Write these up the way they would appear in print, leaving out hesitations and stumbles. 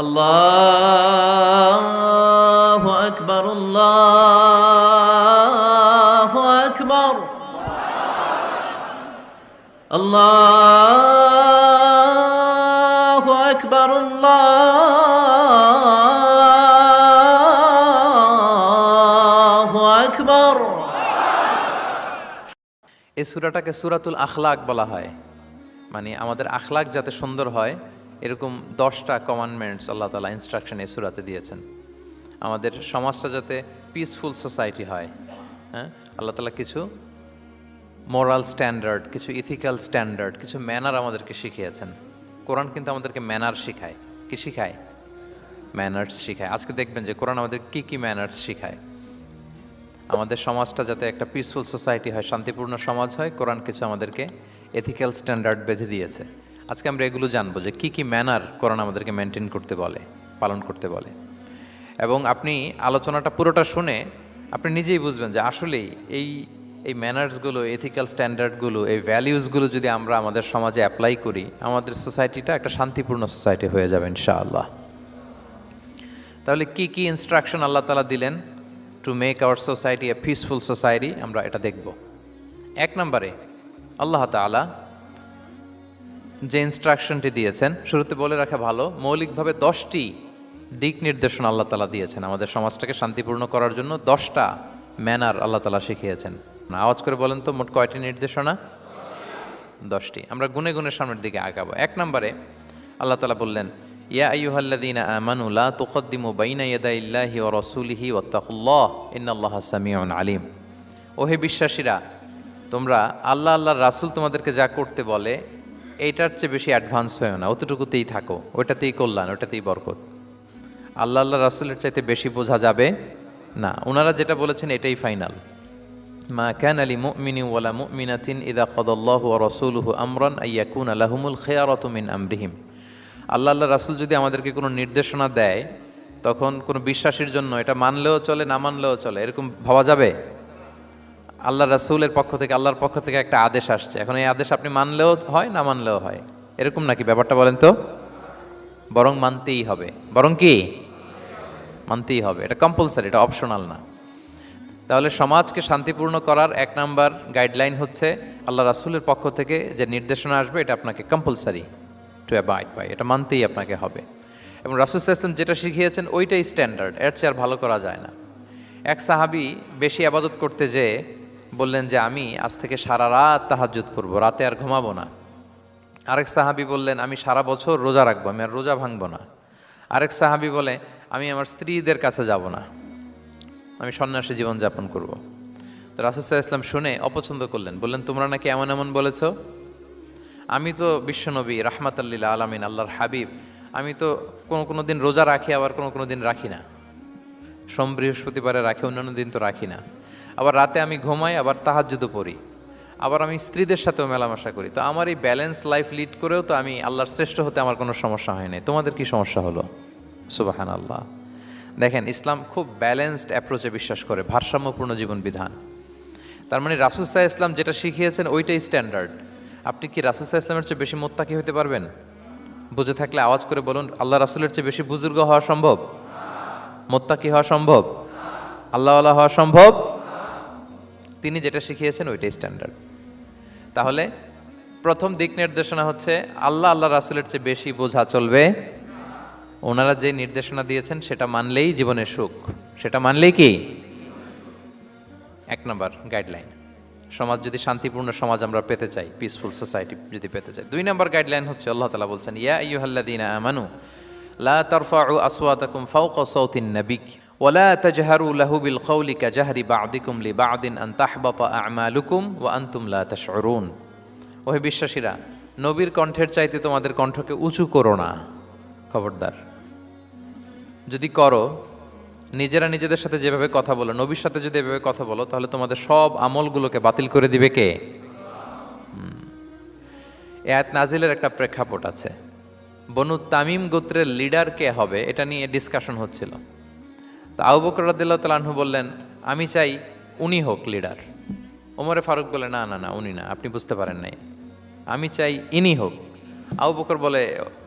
আল্লাহু আকবার, আল্লাহু আকবার, আল্লাহু আকবার, আল্লাহু আকবার। এই সূরাটাকে সূরাতুল আখলাক বলা হয়, মানে আমাদের আখলাক যাতে সুন্দর হয় এরকম 10টা কমান্ডমেন্টস আল্লাহ তাআলা ইনস্ট্রাকশন এই সূরাতে দিয়েছেন। আমাদের সমাজটা যাতে পিসফুল সোসাইটি হয়, হ্যাঁ, আল্লাহ তাআলা কিছু মোরাল স্ট্যান্ডার্ড, কিছু ইথিক্যাল স্ট্যান্ডার্ড, কিছু ম্যানার আমাদেরকে শিখিয়েছেন। কোরআন কিন্তু আমাদেরকে ম্যানার শিখায়। কি শিখায়? ম্যানার্স শিখায়। আজকে দেখবেন যে কোরআন আমাদের কি কি ম্যানার্স শিখায়। আমাদের সমাজটা যাতে একটা পিসফুল সোসাইটি হয়, শান্তিপূর্ণ সমাজ হয়, কোরআন কিছু আমাদেরকে এথিক্যাল স্ট্যান্ডার্ড বেঁধে দিয়েছে। আজকে আমরা এগুলো জানবো যে কি কি ম্যানার কোরআন আমাদেরকে মেনটেন করতে বলে, পালন করতে বলে। এবং আপনি আলোচনাটা পুরোটা শুনে আপনি নিজেই বুঝবেন যে আসলেই এই এই ম্যানার্সগুলো, এথিক্যাল স্ট্যান্ডার্ডগুলো, এই ভ্যালিউসগুলো যদি আমরা আমাদের সমাজে অ্যাপ্লাই করি, আমাদের সোসাইটিটা একটা শান্তিপূর্ণ সোসাইটি হয়ে যাবে ইনশাআল্লাহ। তাহলে কি কি ইনস্ট্রাকশন আল্লাহ তাআলা দিলেন to make our society a peaceful society, আমরা এটা দেখব। 1 নম্বরে আল্লাহ তাআলা যে ইনস্ট্রাকশনটি দিয়েছেন, শুরুতে বলে রাখা ভালো, মৌলিকভাবে 10টি দিক নির্দেশনা আল্লাহ তাআলা দিয়েছেন আমাদের সমাজটাকে শান্তিপূর্ণ করার জন্য। 10টা ম্যানার আল্লাহ তাআলা শিখিয়েছেন। আওয়াজ করে বলেন তো, মোট কয়টি নির্দেশনা? 10টি। আমরা গুনে গুনে সামনের দিকে আগাবো। 1 নম্বরে আল্লাহ তাআলা বললেন, ইয়া আইয়ুহাল্লাযীনা আমানু লা তুকদ্দিমু বাইনা ইয়াদাইল্লাহি ওয়া রাসূলিহি ওয়াত্তাকুল্লাহ ইন্নাল্লাহা সামিউন আলিম। ওহে বিশ্বাসীরা, তোমরা আল্লাহ আল্লাহর রাসূল তোমাদেরকে যা করতে বলে এইটার চেয়ে বেশি অ্যাডভান্স হয়েও না, অতটুকুতেই থাকো, ওইটাতেই কল্যাণ, ওইটাতেই বরকত। আল্লাহ আল্লাহ রাসূলের চাইতে বেশি বোঝা যাবে না। ওনারা যেটা বলেছেন এটাই ফাইনাল। মা কানা লিমুমিনিন ওয়ালা মুমিনাতিন ইযা কাদাল্লাহু ওয়া রাসূলুহু আমরান আইয়াকুনা লাহুমুল খিয়ারাতু মিন আমরিহিম। আল্লাহ আল্লাহ রাসূল যদি আমাদেরকে কোনো নির্দেশনা দেয়, তখন কোনো বিশ্বাসীর জন্য এটা মানলেও চলে, না মানলেও চলে, এরকম ভাবা যাবে? আল্লাহ রাসূলের পক্ষ থেকে, আল্লাহর পক্ষ থেকে একটা আদেশ আসছে, এখন এই আদেশ আপনি মানলেও হয়, না মানলেও হয়, এরকম নাকি ব্যাপারটা? বলেন তো। বরং মানতেই হবে। বরং কি? মানতেই হবে। এটা কম্পালসারি, এটা অপশনাল না। তাহলে সমাজকে শান্তিপূর্ণ করার 1 নাম্বার গাইডলাইন হচ্ছে আল্লাহ রাসূলের পক্ষ থেকে যে নির্দেশনা আসবে এটা আপনাকে কম্পালসারি টু অ্যাবাইড বাই, এটা মানতেই আপনাকে হবে। এবং রাসূল সাল্লাল্লাহু আলাইহি ওয়াসাল্লাম যেটা শিখিয়েছেন ওইটাই স্ট্যান্ডার্ড, এর চেয়ে আর ভালো করা যায় না। এক সাহাবী বেশি ইবাদত করতে যেয়ে বললেন যে আমি আজ থেকে সারা রাত তাহাজ্জুদ করব, রাতে আর ঘুমাবো না। আরেক সাহাবী বললেন আমি সারা বছর রোজা রাখবো, আমি আর রোজা ভাঙবো না। আরেক সাহাবী বলে আমি আমার স্ত্রীদের কাছে যাব না, আমি সন্ন্যাসী জীবনযাপন করব। তো রাসূল সাল্লাল্লাহু আলাইহি ওয়াসাল্লাম শুনে অপছন্দ করলেন, বললেন তোমরা নাকি এমন এমন বলেছ, আমি তো বিশ্বনবী রাহমাতাল লিল আলামিন, আল্লাহর হাবিব, আমি তো কোনো দিন রোজা রাখি, আবার কোনো দিন রাখি না। সোম বৃহস্পতিবারে রাখি, অন্যান্য দিন তো রাখি না। আবার রাতে আমি ঘুমাই, আবার তাহাজ্জুদও পড়ি, আবার আমি স্ত্রীদের সাথেও মেলামেশা করি। তো আমার এই ব্যালেন্স লাইফ লিড করেও তো আমি আল্লাহর শ্রেষ্ঠ হতে আমার কোনো সমস্যা হয় নাই, তোমাদের কি সমস্যা হলো? সুবহানাল্লাহ। দেখেন, ইসলাম খুব ব্যালেন্সড অ্যাপ্রোচে বিশ্বাস করে, ভারসাম্যপূর্ণ জীবন বিধান। তার মানে রাসূল সাল্লাল্লাহু আলাইহি ওয়াসাল্লাম যেটা শিখিয়েছেন ওইটাই স্ট্যান্ডার্ড। আপনি কি রাসূল সাল্লাল্লাহু আলাইহি ওয়াসাল্লামের চেয়ে বেশি মুত্তাকি হতে পারবেন? বুঝে থাকলে আওয়াজ করে বলুন, আল্লাহ রাসূলের চেয়ে বেশি বুজুর্গ হওয়া সম্ভব? মুত্তাকি হওয়া সম্ভব? আল্লাহওয়ালা হওয়া সম্ভব? তিনি যেটা শিখিয়েছেন ওইটাই স্ট্যান্ডার্ড। তাহলে প্রথম দিক নির্দেশনা হচ্ছে আল্লাহ আল্লাহ রাসূলের চেয়ে বেশি বোঝা চলবে। ওনারা যে নির্দেশনা দিয়েছেন সেটা মানলেই জীবনের সুখ, সেটা মানলেই কি? 1 নাম্বার গাইডলাইন। সমাজ যদি শান্তিপূর্ণ সমাজ আমরা পেতে চাই, পিসফুল সোসাইটি যদি পেতে চাই। 2 নাম্বার গাইডলাইন হচ্ছে আল্লাহ তাআলা বলছেন, ইয়া আইয়ুহাল্লাযীনা আমানু লা তারফাউ আসওয়াতাকুম ফাওকা সাওতিন নাবিক ওয়া লা তাজহারু লাহু বিল কওলি কাজাহরি বা'দিকুম লিবা'দিন আন তাহবাতা আ'মালুকুম ওয়া আনতুম লা তাশউরুন। ওহে বিশ্বাসীরা, নবীর কণ্ঠের চাইতে তোমাদের কণ্ঠকে উঁচু করো না। খবরদার, যদি করো, নিজেরা নিজেদের সাথে যেভাবে কথা বলো, নবীর সাথে যদি এভাবে কথা বলো, তাহলে তোমাদের সব আমলগুলোকে বাতিল করে দিবে কে? এই আয়াত নাজিলের একটা প্রেক্ষাপট আছে। বনু তামিম গোত্রের লিডার কে হবে এটা নিয়ে ডিসকাশন হচ্ছিল। তো আবু বকর রাদিয়াল্লাহু তাআলা আনহু বললেন, আমি চাই উনি হোক লিডার। ওমরে ফারুক বলে, না না না, উনি না, আপনি বুঝতে পারেন নাই, আমি চাই ইনি হোক। আবু বকর বলে,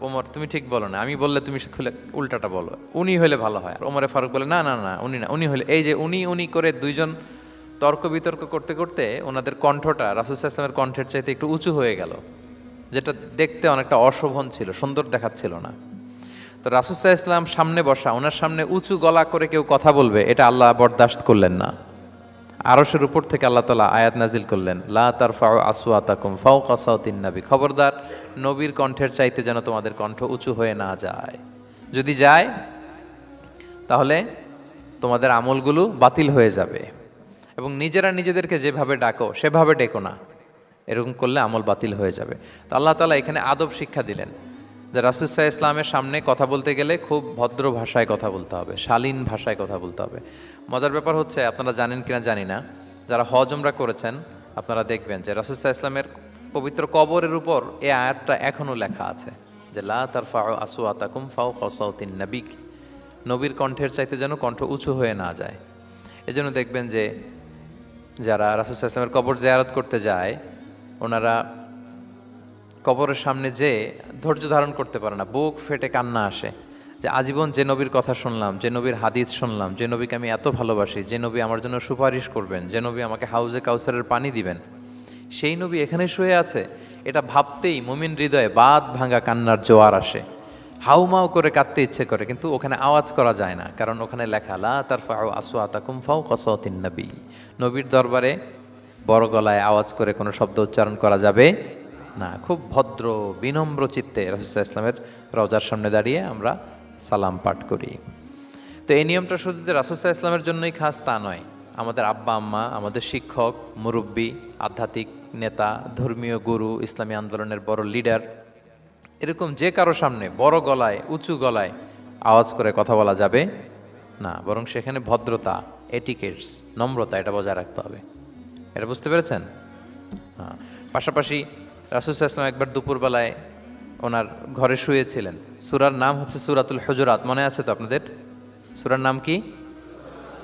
ওমর তুমি ঠিক বলো না, আমি বললে তুমি খুলে উল্টাটা বলো, উনি হলে ভালো হয়। আর ওমরে ফারুক বলে, না না না উনি না, উনি হলে, এই যে উনি উনি করে দুইজন তর্ক বিতর্ক করতে করতে ওনাদের কণ্ঠটা রাসূল সাল্লাল্লাহু আলাইহি ওয়াসাল্লামের কণ্ঠের চাইতে একটু উঁচু হয়ে গেল, যেটা দেখতে অনেকটা অশোভন ছিল, সুন্দর দেখাচ্ছিল না। তো রাসূল সাল্লাল্লাহু আলাইহি ওয়াসাল্লাম সামনে বসা, ওনার সামনে উঁচু গলা করে কেউ কথা বলবে, এটা আল্লাহ বরদাশত করলেন না। আরশের উপর থেকে আল্লাহ তাআলা আয়াত নাজিল করলেন, লা তারফাউ আসওয়াতাকুম ফাওকা সাওতিন নবী, খবরদার নবীর কণ্ঠের চাইতে যেন তোমাদের কণ্ঠ উঁচু হয়ে না যায়। যদি যায় তাহলে তোমাদের আমলগুলো বাতিল হয়ে যাবে, এবং নিজেরা নিজেদেরকে যেভাবে ডাকো সেভাবে ডেকো না, এরকম করলে আমল বাতিল হয়ে যাবে। তো আল্লাহ তাআলা এখানে আদব শিক্ষা দিলেন যে রাসূল সাল্লাল্লাহু আলাইহি ওয়াসাল্লামের সামনে কথা বলতে গেলে খুব ভদ্র ভাষায় কথা বলতে হবে, শালীন ভাষায় কথা বলতে হবে। মজার ব্যাপার হচ্ছে, আপনারা জানেন কিনা জানি না, যারা হজ উমরা করেছেন আপনারা দেখবেন যে রাসূল সাল্লাল্লাহু আলাইহি ওয়াসাল্লামের পবিত্র কবরের উপর এই আয়াতটা এখনও লেখা আছে যে লা তারফাউ আসওয়াতাকুম ফাওকা সাওতিন নবী, নবীর কণ্ঠের চাইতে যেন কণ্ঠ উঁচু হয়ে না যায়। এজন্য দেখবেন যে যারা রাসূল সাল্লাল্লাহু আলাইহি ওয়াসাল্লামের কবর জিয়ারত করতে যায়, ওনারা কবরের সামনে যে ধৈর্য ধারণ করতে পারে না, বুক ফেটে কান্না আসে যে আজীবন যে নবীর কথা শুনলাম, যে নবীর হাদিস শুনলাম, যে নবীকে আমি এত ভালোবাসি, যে নবী আমার জন্য সুপারিশ করবেন, যে নবী আমাকে হাউজে কাউসারের পানি দিবেন, সেই নবী এখানে শুয়ে আছে। এটা ভাবতেই মুমিন হৃদয়ে বাঁধ ভাঙা কান্নার জোয়ার আসে, হাউমাউ করে কাঁদতে ইচ্ছে করে, কিন্তু ওখানে আওয়াজ করা যায় না, কারণ ওখানে লেখা লা তারফাউ আসওয়াতাকুম ফাওকা সাওতিন নবী, নবীর দরবারে বড় গলায় আওয়াজ করে কোনো শব্দ উচ্চারণ করা যাবে না। খুব ভদ্র বিনম্র চিত্তে রাসূল সাল্লাল্লাহু আলাইহি ওয়াসাল্লামের রওজার সামনে দাঁড়িয়ে আমরা সালাম পাঠ করি। তো এই নিয়মটা শুধু যে রাসূল সাল্লাল্লাহু আলাইহি ওয়াসাল্লামের জন্যই খাস তা নয়, আমাদের আব্বা আম্মা, আমাদের শিক্ষক, মুরব্বী, আধ্যাত্মিক নেতা, ধর্মীয় গুরু, ইসলামী আন্দোলনের বড় লিডার, এরকম যে কারো সামনে বড় গলায় উঁচু গলায় আওয়াজ করে কথা বলা যাবে না, বরং সেখানে ভদ্রতা, এটিকেটস, নম্রতা, এটা বজায় রাখতে হবে। এটা বুঝতে পেরেছেন? হ্যাঁ। পাশাপাশি রাসূল সাল্লাল্লাহু আলাইহি ওয়াসাল্লাম একবার দুপুরবেলায় ওনার ঘরে শুয়েছিলেন। সূরার নাম হচ্ছে সূরাতুল হুজুরাত, মনে আছে তো আপনাদের? সূরার নাম কি?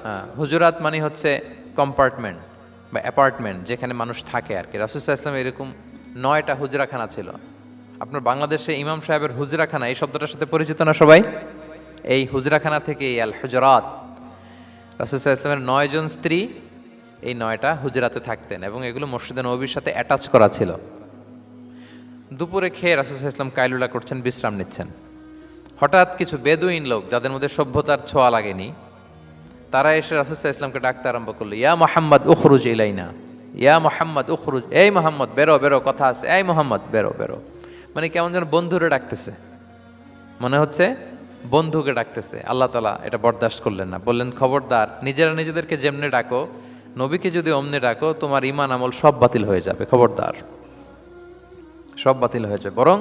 হ্যাঁ, হুজুরাত মানে হচ্ছে কম্পার্টমেন্ট বা অ্যাপার্টমেন্ট, যেখানে মানুষ থাকে আর কি। রাসূল সাল্লাল্লাহু আলাইহি ওয়াসাল্লাম এরকম 9টা হুজরাখানা ছিল। আপনার বাংলাদেশে ইমাম সাহেবের হুজরাখানা এই শব্দটার সাথে পরিচিত না সবাই? এই হুজরাখানা থেকে আল হুজরাত, রাসূল সাল্লাল্লাহু আলাইহি ওয়াসাল্লামের 9 জন স্ত্রী এই 9টা হুজরাতে থাকতেন, এবং এগুলো মসজিদে নববীর সাথে অ্যাটাচ করা ছিল। দুপুরে খেয়ে রাসূল সাল্লাল্লাহু আলাইহি ওয়াসাল্লাম কাইলুলা করছেন, বিশ্রাম নিচ্ছেন। হঠাৎ কিছু বেদুইন লোক, যাদের মধ্যে সভ্যতার ছোঁয়া লাগেনি, তারা এসে রাসূল সাল্লাল্লাহু আলাইহি ওয়াসাল্লামকে ডাকতে আরম্ভ করলো, ইয়া মুহাম্মদ উখরুজ ইলাইনা, ইয়া মুহাম্মদ উখরুজ, এই মুহাম্মদ বেরো বেরো, কথা আছে, এই মুহাম্মদ বেরো বেরো। মানে কেমন যেন বন্ধুরে ডাকতেছে, মনে হচ্ছে বন্ধুকে ডাকতেছে। আল্লাহ তাআলা এটা বরদাস্ত করলেন না, বললেন খবরদার, নিজেরা নিজেদেরকে যেমনে ডাকো, নবীকে যদি অমনে ডাকো, তোমার ঈমান আমল সব বাতিল হয়ে যাবে, খবরদার, সব বাতিল হয়ে যাবে। বরং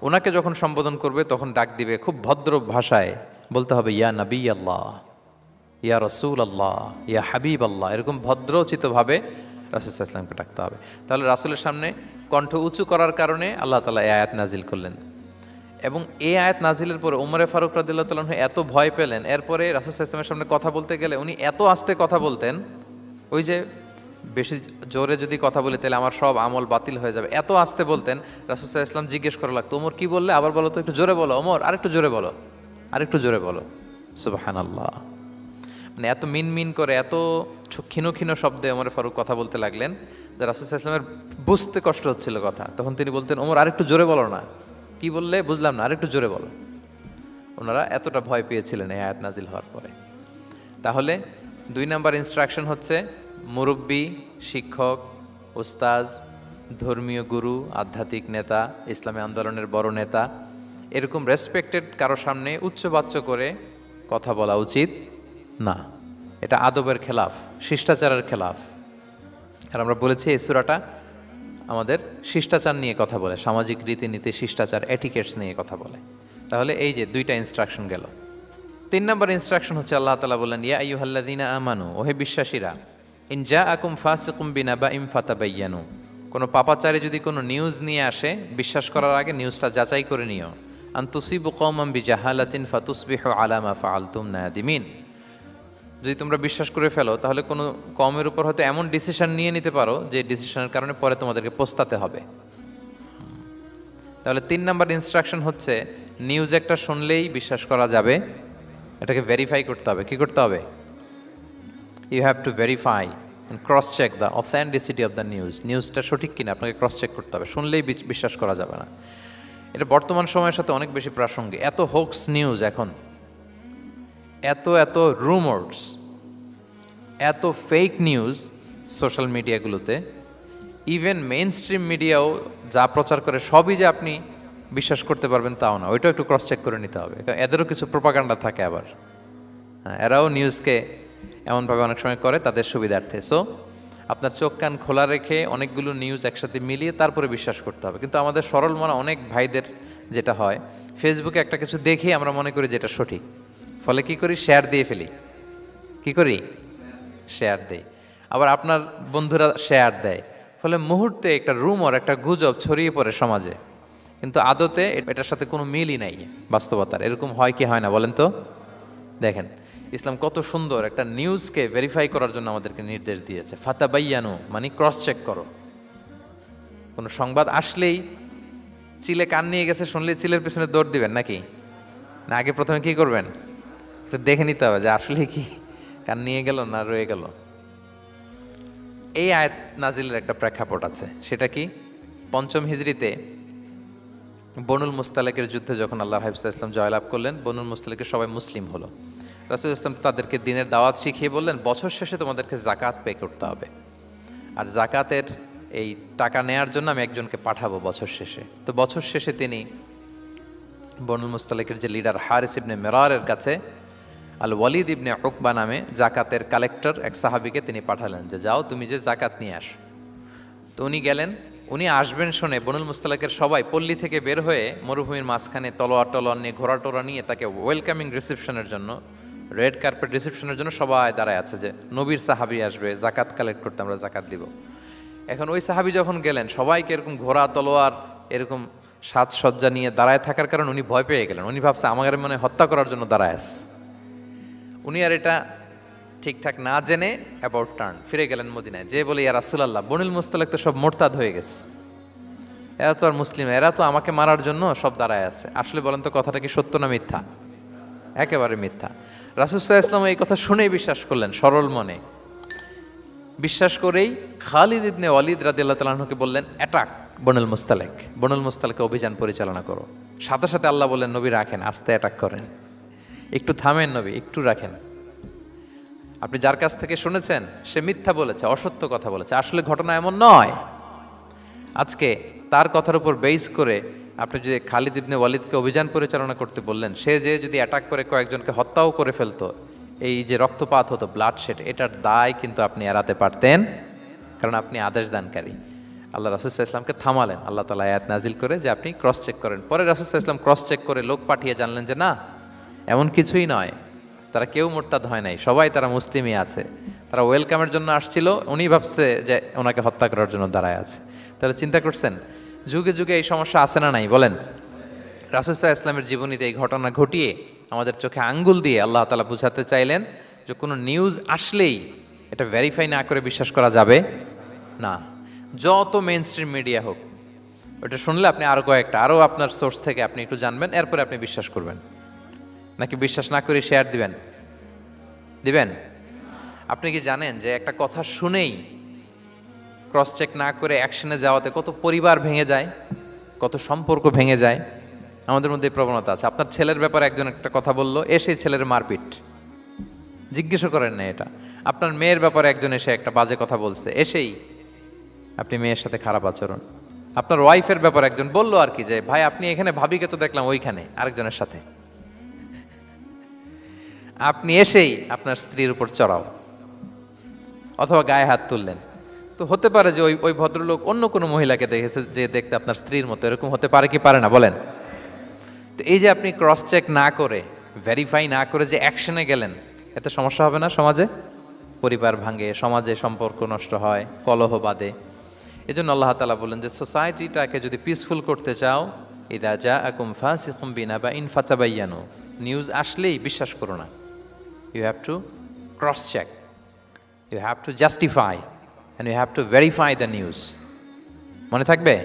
ওনাকে যখন সম্বোধন করবে তখন ডাক দিবে খুব ভদ্র ভাষায়, বলতে হবে ইয়া নবী আল্লাহ, ইয়া রসুল আল্লাহ, ইয়া হাবিব আল্লাহ, এরকম ভদ্রোচিতভাবে রাসূল সাল্লাল্লাহু আলাইহি ওয়াসাল্লামকে ডাকতে হবে। তাহলে রাসূলের সামনে কণ্ঠ উঁচু করার কারণে আল্লাহ তাআলা এই আয়াত নাজিল করলেন, এবং এই আয়াত নাজিলের পরে ওমরে ফারুক রাদিয়াল্লাহু তাআলা আনহু এত ভয় পেলেন। এরপরে রাসূল সাল্লাল্লাহু আলাইহি ওয়াসাল্লামের সামনে কথা বলতে গেলে উনি এত আস্তে কথা বলতেন, ওই যে বেশি জোরে যদি কথা বলি তাহলে আমার সব আমল বাতিল হয়ে যাবে, এত আস্তে বলতেন। রাসূল সাল্লাল্লাহু আলাইহি ওয়াসাল্লাম জিজ্ঞেস করা লাগতো, ওমর কি বললে, আবার বলো তো, একটু জোরে বলো ওমর, আরেকটু জোরে বলো, আরেকটু জোরে বলো। সুবহানাল্লাহ। মানে এত মিন করে, এত ক্ষীণ ক্ষীণ শব্দে ওমর ফারুক কথা বলতে লাগলেন যে রাসূল সাল্লাল্লাহু আলাইহি ওয়াসাল্লামের বুঝতে কষ্ট হচ্ছিল কথা। তখন তিনি বলতেন, ওমর আরেকটু জোরে বলো না, কি বললে বুঝলাম না, আরেকটু জোরে বলো। ওনারা এতটা ভয় পেয়েছিলেন এই আয়াত নাজিল হওয়ার পরে। তাহলে 2 নাম্বার ইনস্ট্রাকশন হচ্ছে, মুরব্বী, শিক্ষক, উস্তাজ, ধর্মীয় গুরু, আধ্যাত্মিক নেতা, ইসলামী আন্দোলনের বড় নেতা, এরকম রেসপেক্টেড কারো সামনে উচ্চবাচ্য করে কথা বলা উচিত না। এটা আদবের খেলাফ, শিষ্টাচারের খেলাফ। আর আমরা বলেছি এই সূরাটা আমাদের শিষ্টাচার নিয়ে কথা বলে, সামাজিক রীতিনীতি, শিষ্টাচার, এটিকেটস নিয়ে কথা বলে। তাহলে এই যে 2টা ইনস্ট্রাকশন গেল। 3 নাম্বার ইনস্ট্রাকশন হচ্ছে, আল্লাহ তাআলা বললেন, ইয়া আইয়ুহাল্লাযীনা আমানু, ওহে বিশ্বাসীরা, ইন জাআকুম ফাসিকুম বিনাবাইন ফাতাবায়ানু, কোনো পাপাচারী যদি কোনো নিউজ নিয়ে আসে, বিশ্বাস করার আগে নিউজটা যাচাই করে নিও। আন তুসিবু কওমান বিজাহালাতিন ফাতুসবিহু আলা মা ফাআলতুম নাদিমিন, যদি তোমরা বিশ্বাস করে ফেলো তাহলে কোনো কওমের উপর হয়তো এমন ডিসিশন নিয়ে নিতে পারো যে ডিসিশনের কারণে পরে তোমাদেরকে পস্তাতে হবে। তাহলে 3 নাম্বার ইনস্ট্রাকশন হচ্ছে নিউজ একটা শুনলেই বিশ্বাস করা যাবে, এটাকে ভেরিফাই করতে হবে। কি করতে হবে? You have to verify and cross check the authenticity of the news. নিউজটা সঠিক কিনা আপনাকে ক্রস চেক করতে হবে, শুনলেই বিশ্বাস করা যাবে না। এটা বর্তমান সময়ের সাথে অনেক বেশি প্রাসঙ্গিক। এত হোক্স নিউজ এখন, এত রুমার্স, এত ফেক নিউজ সোশ্যাল মিডিয়াগুলোতে, ইভেন মেইন স্ট্রিম মিডিয়াও যা প্রচার করে সবই যে আপনি বিশ্বাস করতে পারবেন তাও না, ওইটাও একটু ক্রস চেক করে নিতে হবে। এদেরও কিছু প্রোপাগান্ডা থাকে আবার, এরাও নিউজকে এমনভাবে অনেক সময় করে তাদের সুবিধার্থে। সো আপনার চোখ কান খোলা রেখে অনেকগুলো নিউজ একসাথে মিলিয়ে তারপরে বিশ্বাস করতে হবে। কিন্তু আমাদের সরল মনা অনেক ভাইদের যেটা হয়, ফেসবুকে একটা কিছু দেখে আমরা মনে করি যেটা সঠিক, ফলে কি করি? শেয়ার দিয়ে ফেলি। কি করি? শেয়ার দেই। আবার আপনার বন্ধুরা শেয়ার দেয়, ফলে মুহূর্তে একটা রুমর, একটা গুজব ছড়িয়ে পড়ে সমাজে, কিন্তু আদতে এটার সাথে কোনো মিলই নাই বাস্তবতার। এরকম হয় কি হয় না বলেন তো? দেখেন ইসলাম কত সুন্দর একটা নিউজকে ভেরিফাই করার জন্য আমাদেরকে নির্দেশ দিয়েছে। ফাতাবাইয়ানু মানে ক্রস চেক করো। কোনো সংবাদ আসলেই চিলে কান নিয়ে গেছে শুনলে চিলের পেছনে দৌড় দিবেন নাকি? না আগে প্রথমে কি করবেন? একটু দেখে নিতে হবে যে আসলে কি কান নিয়ে গেল না রয়ে গেল। এই আয়াত নাজিলের একটা প্রেক্ষাপট আছে, সেটা কি? 5ম হিজরিতে বনুল মুস্তালিকের যুদ্ধে যখন আল্লাহ হাবিব সাল্লাল্লাহু আলাইহি ওয়াসাল্লাম জয়লাভ করলেন, বনুল মুস্তালিকের সবাই মুসলিম হলো। রাসূল ইসলাম তাদেরকে দিনের দাওয়াত শিখিয়ে বললেন, বছর শেষে তোমাদেরকে জাকাত পে করতে হবে, আর জাকাতের এই টাকা নেয়ার জন্য আমি একজনকে পাঠাবো বছর শেষে। তো বছর শেষে তিনি বনুল মুস্তালিকের যে লিডার হারিস ইবনে মিরারের কাছে আল ওয়ালিদ ইবনে উকবা নামে জাকাতের কালেক্টর এক সাহাবীকে তিনি পাঠালেন যে যাও তুমি যে জাকাত নিয়ে আসো। তো উনি গেলেন, উনি আসবেন শুনে বনুল মুস্তালিকের সবাই পল্লী থেকে বের হয়ে মরুভূমির মাঝখানে তলোয়ার নিয়ে ঘোড়া টোরা নিয়ে তাকে ওয়েলকামিং রিসেপশনের জন্য, রেড কার্পেট রিসেপশনের জন্য সবাই দাঁড়ায় আছে যে নবীর সাহাবী আসবে, জাকাত কালেক্ট করতে, আমরা জাকাত দিব। এখন ওই সাহাবী যখন গেলেন, সবাইকে এরকম ঘোড়া তলোয়ার এরকম সাজসজ্জা নিয়ে দাঁড়ায় থাকার কারণে উনি ভয় পেয়ে গেলেন। উনি ভাবছে আমাদের মনে হত্যা করার জন্য দাঁড়ায় আছে। উনি আর এটা ঠিকঠাক না জেনে অ্যাবাউট টার্ন ফিরে গেলেন মদিনায়, যে বলে ইয়া রাসূলুল্লাহ, বনুল মুস্তালিক তো সব মোরতাদ হয়ে গেছে, এরা তো আর মুসলিম, এরা তো আমাকে মারার জন্য সব দাঁড়ায় আছে। আসলে বলেন তো কথাটা কি সত্য না মিথ্যা? একেবারে মিথ্যা। রাসূল সাল্লাল্লাহু আলাইহি ওয়াসাল্লাম এই কথা শুনেই বিশ্বাস করলেন সরল মনে। বিশ্বাস করেই খালিদ ইবনে ওয়ালিদ রাদিয়াল্লাহু তাআলা আনহুকে বললেন, অ্যাটাক বনুল মুস্তালিক, বনুল মুস্তালিকে অভিযান পরিচালনা করো। সাথে সাথে আল্লাহ বললেন, নবী রাখেন, আস্তে অ্যাটাক করেন, একটু থামেন নবী, একটু রাখেন। আপনি যার কাছ থেকে শুনেছেন সে মিথ্যা বলেছে, অসত্য কথা বলেছে, আসলে ঘটনা এমন নয়। আজকে তার কথার উপর বেস করে আপনি যদি খালিদ ইবনে ওয়ালিদকে অভিযান পরিচালনা করতে বললেন, সে যে যদি অ্যাটাক করে কয়েকজনকে হত্যাও করে ফেলতো, এই যে রক্তপাত হতো, ব্লাড শেড, এটার দায় কিন্তু আপনি এড়াতে পারতেন, কারণ আপনি আদেশ দানকারী। আল্লাহ রাসূল সাল্লাল্লাহু আলাইহি ওয়াসাল্লামকে থামালেন আল্লাহ তাআলা আয়াত নাজিল করে যে আপনি ক্রস চেক করেন। পরে রাসূল সাল্লাল্লাহু আলাইহি ওয়াসাল্লাম ক্রস চেক করে লোক পাঠিয়ে জানলেন যে না, এমন কিছুই নয়, তারা কেউ মোরতাদ হয় নাই, সবাই তারা মুসলিমই আছে, তারা ওয়েলকামের জন্য আসছিল, উনি ভাবছে যে ওনাকে হত্যা করার জন্য দাঁড়ায় আছে। তাহলে চিন্তা করছেন যুগে যুগে এই সমস্যা আছে না নাই বলেন? রাসূল সাল্লাল্লাহু আলাইহি ওয়াসাল্লামের জীবনীতে এই ঘটনা ঘটিয়ে আমাদের চোখে আঙ্গুল দিয়ে আল্লাহ তাআলা বুঝাতে চাইলেন যে কোনো নিউজ আসলেই এটা ভেরিফাই না করে বিশ্বাস করা যাবে না। যত মেইন স্ট্রিম মিডিয়া হোক, ওটা শুনলে আপনি আরও আপনার সোর্স থেকে আপনি একটু জানবেন, এরপরে আপনি বিশ্বাস করবেন, নাকি বিশ্বাস না করে শেয়ার দিবেন? আপনি কি জানেন যে একটা কথা শুনেই ক্রস চেক না করে অ্যাকশনে যাওয়াতে কত পরিবার ভেঙে যায়, কত সম্পর্ক ভেঙে যায়? আমাদের মধ্যে প্রবণতা আছে। আপনার ছেলের ব্যাপারে একজন একটা কথা বললো, এসে ছেলের মারপিট, জিজ্ঞেসও করেন না এটা। আপনার মেয়ের ব্যাপারে একজন এসে একটা বাজে কথা বলছে, এসেই আপনি মেয়ের সাথে খারাপ আচরণ। আপনার ওয়াইফের ব্যাপারে একজন বললো আর কি যে ভাই আপনি এখানে, ভাবিকে তো দেখলাম ওইখানে আরেকজনের সাথে, আপনি এসেই আপনার স্ত্রীর উপর চড়াও অথবা গায়ে হাত তুললেন। তো হতে পারে যে ওই ভদ্রলোক অন্য কোনো মহিলাকে দেখেছে যে দেখতে আপনার স্ত্রীর মতো, এরকম হতে পারে কি পারে না বলেন? তো এই যে আপনি ক্রস চেক না করে, ভেরিফাই না করে যে অ্যাকশনে গেলেন, এতে সমস্যা হবে না সমাজে? পরিবার ভাঙে, সমাজে সম্পর্ক নষ্ট হয়, কলহ বাঁধে। এই জন্য আল্লাহ তাআলা বলেন যে সোসাইটিটাকে যদি পিসফুল করতে চাও, ইযা জাআকুম ফাসিকুম বিনাবাইন ফাতাবায়ানু, নিউজ আসলেই বিশ্বাস করো না। You have to cross check, you have to justify, and you have to verify the news. মনে থাকবে?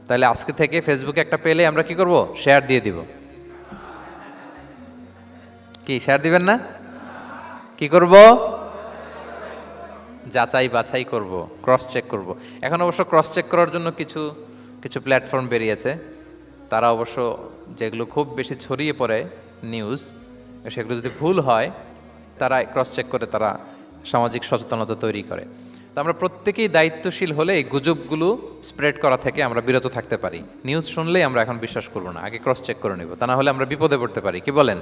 তাহলে আজকে থেকে ফেসবুকে একটা পেলে আমরা কি করব? শেয়ার দিয়ে দিব। কি শেয়ার দিবেন না? কি করব? যাচাই বাছাই করব, ক্রস চেক করব। এখন অবশ্য ক্রস চেক করার জন্য কিছু কিছু প্ল্যাটফর্ম বেরিয়েছে। তারা অবশ্য যেগুলো খুব বেশি ছড়িয়ে পড়ে নিউজ, সেগুলো যদি ভুল হয় তারা ক্রস চেক করে তারা সামাজিক সচেতনতা তৈরি করে। তো আমরা প্রত্যেকেই দায়িত্বশীল হলে এই গুজবগুলো স্প্রেড করা থেকে আমরা বিরত থাকতে পারি। নিউজ শুনলেই আমরা এখন বিশ্বাস করবো না, আগে ক্রস চেক করে নেব, তা না হলে আমরা বিপদে পড়তে পারি। কি বলেন?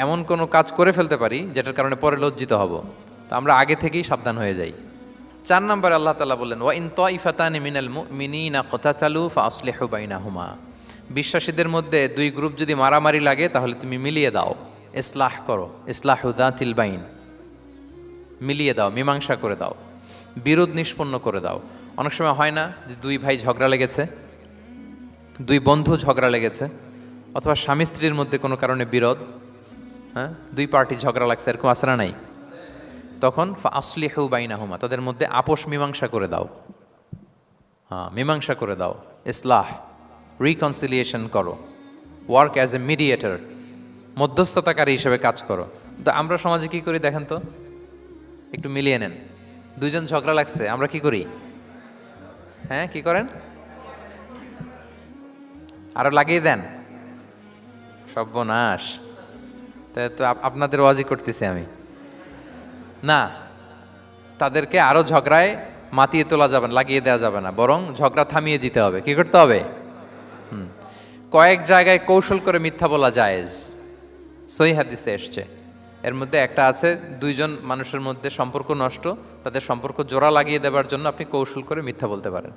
এমন কোনো কাজ করে ফেলতে পারি যেটার কারণে পরে লজ্জিত হব। তো আমরা আগে থেকেই সাবধান হয়ে যাই। 4 নম্বরে আল্লাহ তাআলা বললেন, ওয়া ইন তাইফাতানি মিনাল মুমিনিনা ক্তাতালু ফাআসলিহু বাইনাহুমা। বিশ্বাসীদের মধ্যে 2 গ্রুপ যদি মারামারি লাগে তাহলে তুমি মিলিয়ে দাও, ইসলাহ করো, ইসলাহু যাতিল বাইন, মিলিয়ে দাও, মীমাংসা করে দাও, বিরোধ নিষ্পন্ন করে দাও। অনেক সময় হয় না যে 2 ভাই ঝগড়া লেগেছে, 2 বন্ধু ঝগড়া লেগেছে, অথবা স্বামী স্ত্রীর মধ্যে কোনো কারণে বিরোধ, হ্যাঁ 2 পার্টি ঝগড়া লাগছে, এরকম আছে না নাই? তখন ফাআসলিহু বাইনাহুমা, তাদের মধ্যে আপোষ মীমাংসা করে দাও। হ্যাঁ, মীমাংসা করে দাও, ইসলাহ, রিকনসিলিয়েশন করো, ওয়ার্ক অ্যাজ এ মিডিয়েটর, মধ্যস্থতাকারী হিসেবে কাজ করো। তো আমরা সমাজে কি করি দেখেন তো, একটু মিলিয়ে নেন। 2 জন ঝগড়া লাগছে, আমরা কি করি? হ্যাঁ, কি করেন? আরো লাগিয়ে দেন, সর্বনাশ। তাই তো আপনাদের ওয়াজি করতেছি আমি না, তাদেরকে আরো ঝগড়ায় মাতিয়ে তোলা যাবে না, লাগিয়ে দেওয়া যাবে না, বরং ঝগড়া থামিয়ে দিতে হবে। কি করতে হবে? কয়েক জায়গায় কৌশল করে মিথ্যা বলা জায়েজ, সহিহ হাদিসে এসছে। এর মধ্যে একটা আছে, 2 জন মানুষের মধ্যে সম্পর্ক নষ্ট, তাদের সম্পর্ক জোড়া লাগিয়ে দেওয়ার জন্য আপনি কৌশল করে মিথ্যা বলতে পারেন।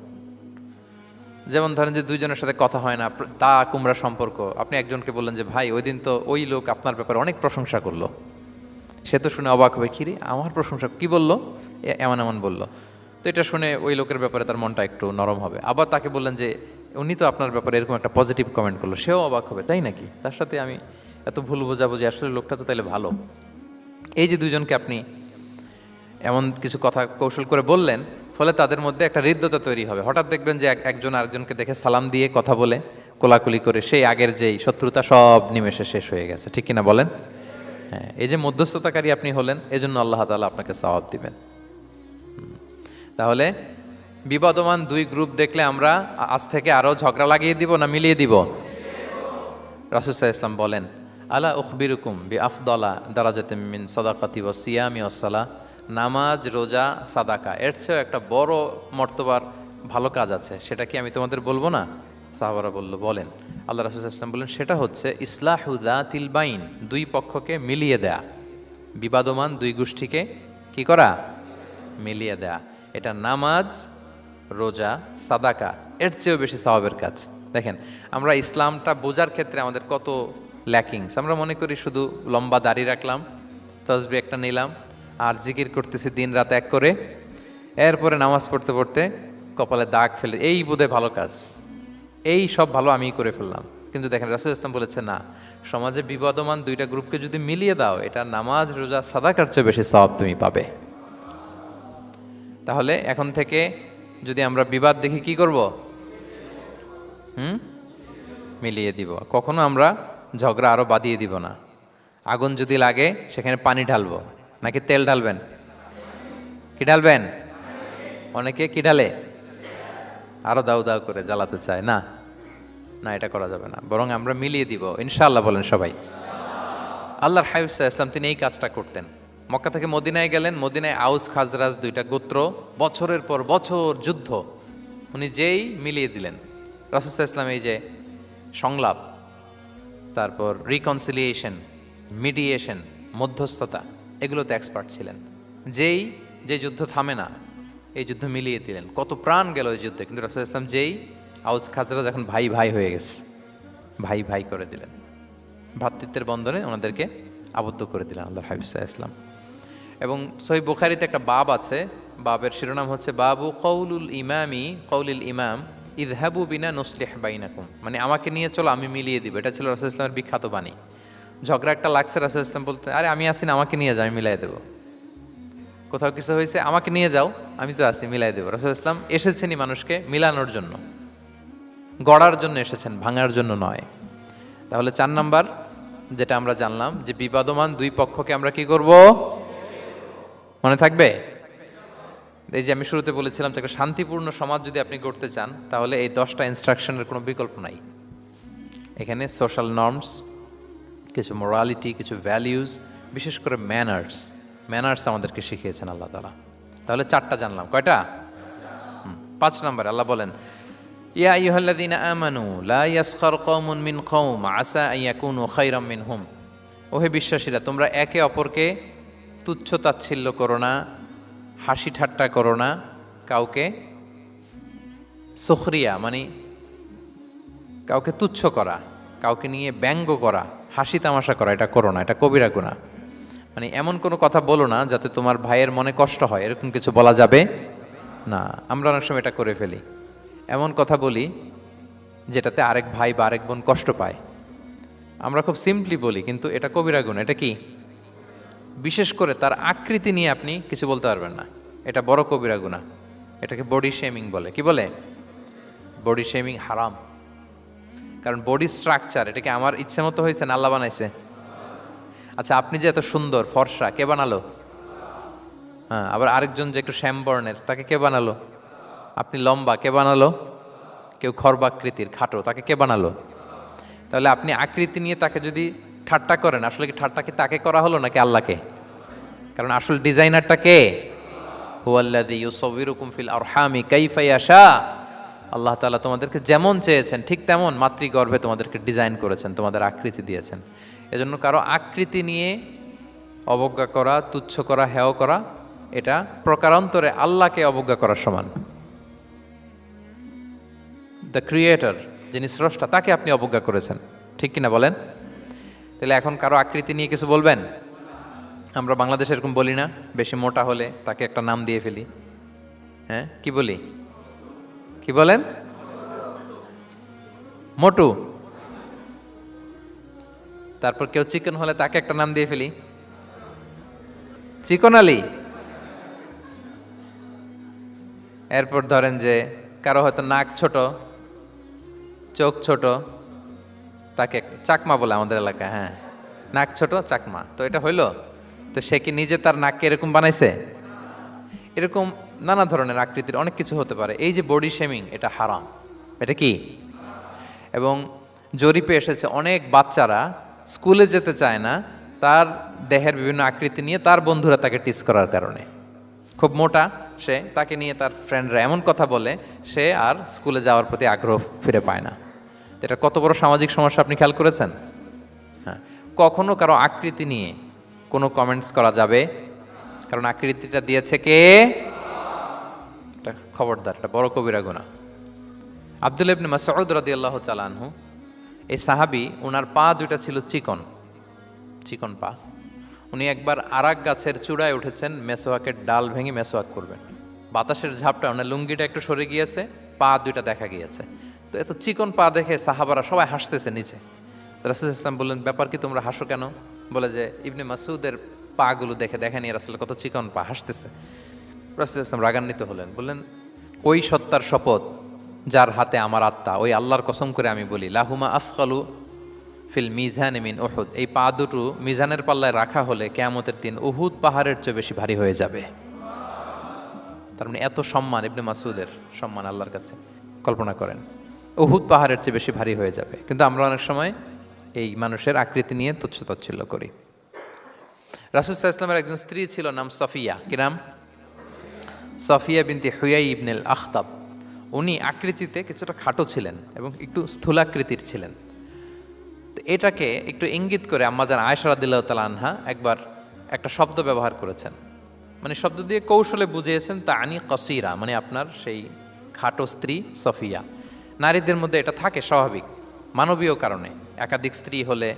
যেমন ধরেন যে 2 জনের সাথে কথা হয় না, তা কুমড়া সম্পর্ক, আপনি একজনকে বললেন যে ভাই ওই দিন তো ওই লোক আপনার ব্যাপারে অনেক প্রশংসা করলো। সে তো শুনে অবাক হবে, কিরে আমার প্রশংসা কি বললো, এমন এমন বললো। তো এটা শুনে ওই লোকের ব্যাপারে তার মনটা একটু নরম হবে। আবার তাকে বললেন যে উনি তো আপনার ব্যাপারে এরকম একটা পজিটিভ কমেন্ট করলো, সেও অবাক হবে, তাই নাকি, তার সাথে আমি এত ভুল বোঝাবুঝি, আসলে লোকটা তো তাইলে ভালো। এই যে 2 জনকে আপনি এমন কিছু কথা কৌশল করে বললেন, ফলে তাদের মধ্যে একটা হৃদ্যতা তৈরি হবে। হঠাৎ দেখবেন যে একজন আরেকজনকে দেখে সালাম দিয়ে কথা বলে কোলাকুলি করে সেই আগের যেই শত্রুতা সব নিমেষে শেষ হয়ে গেছে। ঠিক কিনা বলেন? হ্যাঁ, এই যে মধ্যস্থতাকারী আপনি হলেন, এজন্য আল্লাহ তাআলা আপনাকে সওয়াব দিবেন। তাহলে বিবাদমান 2 গ্রুপ দেখলে আমরা আজ থেকে আরো ঝগড়া লাগিয়ে দিব না মিলিয়ে দিব? রাসূল সাল্লাল্লাহু আলাইহি ওয়াসাল্লাম বলেন, আলা উখবিরুকুম বিআফদালা দারাজাতিম মিন সাদাকাতি ওয়াস সিয়ামি ওয়াস সালাহ। নামাজ, রোজা, সাদাকা, এর চেয়েও একটা বড় মর্তবার ভালো কাজ আছে, সেটা কি আমি তোমাদের বলবো না? সাহাবারা বলল, বলেন। আল্লাহ রাসূল সাল্লাল্লাহু আলাইহি ওয়াসাল্লাম বললেন, সেটা হচ্ছে ইসলাহু যাতিল বাইন, 2 পক্ষকে মিলিয়ে দেয়া, বিবাদমান 2 গোষ্ঠীকে কি করা? মিলিয়ে দেয়া। এটা নামাজ, রোজা, সাদাকা, এর চেয়েও বেশি সওয়াবের কাজ। দেখেন আমরা ইসলামটা বোঝার ক্ষেত্রে আমাদের কত ল্যাকিংস। আমরা মনে করি শুধু লম্বা দাড়ি রাখলাম, তাসবিহ একটা নিলাম, আর জিকির করতেছি দিন রাত এক করে, এরপরে নামাজ পড়তে পড়তে কপালে দাগ ফেলে, এই বোধহয় ভালো কাজ, এই সব ভালো আমিই করে ফেললাম। কিন্তু দেখেন রাসূল ইসলাম বলেছে না, সমাজে বিবাদমান 2টা গ্রুপকে যদি মিলিয়ে দাও, এটা নামাজ, রোজা, সাদাকার চেয়ে বেশি সওয়াব তুমি পাবে। তাহলে এখন থেকে যদি আমরা বিবাদ দেখি কি করব? মিলিয়ে দিব। কখনো আমরা ঝগড়া আরো বাড়িয়ে দিব না। আগুন যদি লাগে সেখানে পানি ঢালবো নাকি তেল ঢালবেন? কি ঢালবেন? অনেকে কি ঢালে? আরো দাউ দাউ করে জ্বালাতে চায় না, না এটা করা যাবে না, বরং আমরা মিলিয়ে দিব ইনশাআল্লাহ। বলেন সবাই। আল্লাহর হাবিব সাল্লাল্লাহু আলাইহি ওয়াসাল্লাম তিনি এই কাজটা করতেন। মক্কা থেকে মদিনায় গেলেন, মদিনায় আউস খাজরাজ 2টা গোত্র, বছরের পর বছর যুদ্ধ, উনি যেই মিলিয়ে দিলেন। রাসূল সাল্লাল্লাহু আলাইহি ওয়াসাল্লাম এই যে সংলাপ, তারপর রিকনসিলিয়েশন, মিডিয়েশন, মধ্যস্থতা, এগুলোতে এক্সপার্ট ছিলেন। যে যুদ্ধ থামে না, এই যুদ্ধ মিলিয়ে দিলেন। কত প্রাণ গেল ওই যুদ্ধে, কিন্তু রাসূল সাল্লাল্লাহু আলাইহি ওয়াসাল্লাম যেই আউস খাজরাজ এখন ভাই ভাই হয়ে গেছে, ভাই ভাই করে দিলেন, ভ্রাতৃত্বের বন্ধনে ওনাদেরকে আবদ্ধ করে দিলেন আল্লাহর হাবিব সাল্লাল্লাহু আলাইহি ওয়াসাল্লাম। এবং সহিহ বুখারীতে একটা বাব আছে, বাবের শিরোনাম হচ্ছে বাবু কওলুল ইমাম ইযহাবু বিনা নুসলিহ বাইনাকুম, মানে আমাকে নিয়ে চলো আমি মিলিয়ে দিব। এটা ছিল রাসূল সাল্লাল্লাহু আলাইহি ওয়াসাল্লামের বিখ্যাত বাণী। ঝগড়া একটা লাগছে, রাসূল সাল্লাল্লাহু আলাইহি ওয়াসাল্লাম বলতেন, আরে আমি আছি না, আমাকে নিয়ে যাও, আমি মিলাই দেবো। কোথাও কিছু হয়েছে, আমাকে নিয়ে যাও, আমি তো আছি, মিলাই দেবো। রাসূল সাল্লাল্লাহু আলাইহি ওয়াসাল্লাম এসেছেনই মানুষকে মিলানোর জন্য। গড়ার জন্য এসেছেন, ভাঙার জন্য নয়। তাহলে 4 নাম্বার যেটা আমরা জানলাম যে বিবাদমান দুই পক্ষকে আমরা কি করব, মনে থাকবে? এই যে আমি শুরুতে বলেছিলাম যে একটা শান্তিপূর্ণ সমাজ যদি আপনি গড়তে চান তাহলে এই 10টা ইনস্ট্রাকশনের কোনো বিকল্প নাই। এখানে সোশ্যাল নর্মস, কিছু মোরালিটি, কিছু ভ্যালিউজ, বিশেষ করে ম্যানার্স আমাদেরকে শিখিয়েছেন আল্লাহ তাআলা। তাহলে 4টা জানলাম, কয়টা? 5 নাম্বার আল্লাহ বলেন, ইয়া আইয়ুহাল্লাযীনা আমানু লা ইয়াসখার কওমুন মিন কওম আসা আন ইয়াকুনু খায়রাম মিনহুম। ওহে বিশ্বাসীরা, তোমরা একে অপরকে তুচ্ছ তাচ্ছিল্য করো না, হাসি ঠাট্টা করো না, কাউকে সুখরিয়া মানে কাউকে তুচ্ছ করা, কাউকে নিয়ে ব্যঙ্গ করা, হাসি তামাশা করা, এটা করো না, এটা কবিরা গুনাহ। মানে এমন কোনো কথা বলো না যাতে তোমার ভাইয়ের মনে কষ্ট হয়, এরকম কিছু বলা যাবে না। আমরা অনেক সময় এটা করে ফেলি, এমন কথা বলি যেটাতে আরেক ভাই বা আরেক বোন কষ্ট পায়। আমরা খুব সিম্পলি বলি, কিন্তু এটা কবিরা গুনাহ। এটা কি? বিশেষ করে তার আকৃতি নিয়ে আপনি কিছু বলতে পারবেন না, এটা বড় কবিরা গুনাহ। এটাকে বডি শেমিং বলে। কি বলে? বডি শেমিং হারাম। কারণ বডি স্ট্রাকচার এটাকে আমার ইচ্ছে মতো হয়েছে না আল্লাহ বানাইছে? আচ্ছা, আপনি যে এত সুন্দর ফর্সা, কে বানালো? হ্যাঁ, আবার আরেকজন যে একটু শ্যামবর্ণের, তাকে কে বানালো? আপনি লম্বা, কে বানালো? কেউ খর্বাকৃতির, খাটো, তাকে কে বানালো? তাহলে আপনি আকৃতি নিয়ে তাকে যদি ঠাট্টা করেন, আসলে কি ঠাট্টা কি তাকে করা হলো নাকি আল্লাহকে? কারণ আসল ডিজাইনারটা কে? হুয়াল্লাযী ইউসাউবিরুকুম ফিল আরহামি কাইফা ইয়াশা। আল্লাহ তাআলা তোমাদেরকে যেমন চেয়েছেন ঠিক তেমন মাতৃগর্ভে তোমাদেরকে ডিজাইন করেছেন, তোমাদের আকৃতি দিয়েছেন। এজন্য কারো আকৃতি নিয়ে অবজ্ঞা করা, তুচ্ছ করা, হেয় করা, এটা প্রকারান্তরে আল্লাহকে অবজ্ঞা করার সমান। দ্য ক্রিয়েটর, যিনি স্রষ্টা, তাকে আপনি অবজ্ঞা করেছেন, ঠিক কিনা বলেন? তাহলে এখন কারো আকৃতি নিয়ে কিছু বলবেন? আমরা বাংলাদেশে এরকম বলি না? বেশি মোটা হলে তাকে একটা নাম দিয়ে ফেলি। হ্যাঁ, কি বলি? কি বলেন? মোটু। তারপর কেউ চিকন হলে তাকে একটা নাম দিয়ে ফেলি, চিকন আলী। এরপর ধরেন যে কারো হয়তো নাক ছোট, চোখ ছোট, তাকে চাকমা বলে আমাদের এলাকায়। হ্যাঁ, নাক ছোট চাকমা, তো এটা হইলো? তো সে কি নিজে তার নাককে এরকম বানাইছে? এরকম নানা ধরনের আকৃতির অনেক কিছু হতে পারে। এই যে বডি শেমিং, এটা হারাম। এটা কি? এবং জরিপে এসেছে অনেক বাচ্চারা স্কুলে যেতে চায় না তার দেহের বিভিন্ন আকৃতি নিয়ে, তার বন্ধুরা তাকে টিস করার কারণে। খুব মোটা সে, তাকে নিয়ে তার ফ্রেন্ডরা এমন কথা বলে, সে আর স্কুলে যাওয়ার প্রতি আগ্রহ ফিরে পায় না। এটা কত বড় সামাজিক সমস্যা আপনি খেয়াল করেছেন? হ্যাঁ, কখনো কারো আকৃতি নিয়ে কোনো কমেন্টস করা যাবে? কারণ আকৃতিটা দিয়েছে কে? এটা খবরদার, এটা বড় কবিরা গুনাহ। আব্দুল্লাহ ইবনে মাসউদ রাদিয়াল্লাহু তাআলা আনহু, এই সাহাবী, ওনার পা দুইটা ছিল চিকন চিকন পা। উনি একবার আরাক গাছের চূড়ায় উঠেছেন, মেসোয়াকের ডাল ভেঙে মেসোয়াক করবেন। বাতাসের ঝাপটা, ওনার লুঙ্গিটা একটু সরে গিয়েছে, পা দুইটা দেখা গিয়েছে। তো এত চিকন পা দেখে সাহাবারা সবাই হাসতেছে নিচে। রাসূল ইসলাম বললেন, ব্যাপার কি, তোমরা হাসো কেন? বলে যে ইবনে মাসউদের পাগুলো দেখে দেখেনি রাসূল কত চিকন পা, হাসতেছে। রাসূল ইসলাম রাগান্বিত হলেন, বললেন, ওই সত্তার শপথ যার হাতে আমার আত্মা, ওই আল্লাহর কসম করে আমি বলি, লাহুমা আসকালু ফিল মিজানে মিন উহুদ, এই পা দুটো মিজানের পাল্লায় রাখা হলে কিয়ামতের দিন উহুদ পাহাড়ের চেয়ে বেশি ভারী হয়ে যাবে। তার মানে এত সম্মান ইবনে মাসউদের, সম্মান আল্লাহর কাছে, কল্পনা করেন, উহুদ পাহাড়ের চেয়ে বেশি ভারী হয়ে যাবে। কিন্তু আমরা অনেক সময় এই মানুষের আকৃতি নিয়ে তুচ্ছ তাচ্ছিল্য করি। রাসূল সাল্লাল্লাহু আলাইহি ওয়াসাল্লামের একজন স্ত্রী ছিল, নাম সফিয়া। কি নাম? সফিয়া বিনতে হুয়াই ইবনুল আখতাব। উনি আকৃতিতে কিছুটা খাটো ছিলেন এবং একটু স্থূলাকৃতির ছিলেন। তো এটাকে একটু ইঙ্গিত করে আম্মাজান আয়েশা রাদিয়াল্লাহু তাআলা আনহা একবার একটা শব্দ ব্যবহার করেছেন, মানে শব্দ দিয়ে কৌশলে বুঝিয়েছেন, তানি কসিরা, মানে আপনার সেই খাটো স্ত্রী সফিয়া। নারীদের মধ্যে এটা থাকে স্বাভাবিক, মানবীয় কারণে। একাধিক স্ত্রী হলে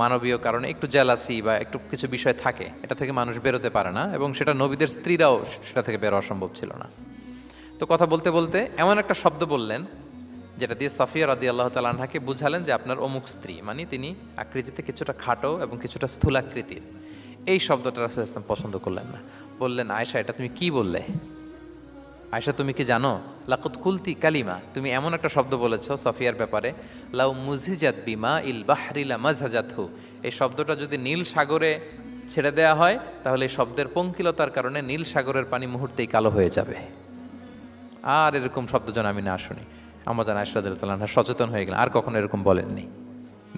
মানবীয় কারণে একটু জেলাসি বা একটু কিছু বিষয় থাকে, এটা থেকে মানুষ বেরোতে পারে না, এবং সেটা নবীদের স্ত্রীরাও সেটা থেকে বেরোয়া সম্ভব ছিল না। তো কথা বলতে বলতে এমন একটা শব্দ বললেন যেটা দিয়ে সাফিয়া রাদিয়াল্লাহু তাআলা আনহাকে বুঝালেন যে আপনার অমুক স্ত্রী, মানে তিনি আকৃতিতে কিছুটা খাটো এবং কিছুটা স্থূলাকৃতির। এই শব্দটা রাসূল ইসলাম পছন্দ করলেন না। বললেন, আয়েশা, এটা তুমি কি বললে? আয়েশা, তুমি কি জানো লাকুত কুলতি কালিমা, তুমি এমন একটা শব্দ বলেছ সফিয়ার ব্যাপারে, লাউ মুজিজাত বিমা ইল বাহরিলা মাজহাজাতহু, এই শব্দটা যদি নীল সাগরে ছেড়ে দেয়া হয় তাহলে এই শব্দের পঙ্কিলতার কারণে নীল সাগরের পানি মুহূর্তেই কালো হয়ে যাবে। আর এরকম শব্দ যেন আমি না শুনি। আমার জানা আয়েশা রাদিয়াল্লাহু আনহা সচেতন হয়ে গেলেন, আর কখনো এরকম বলেননি।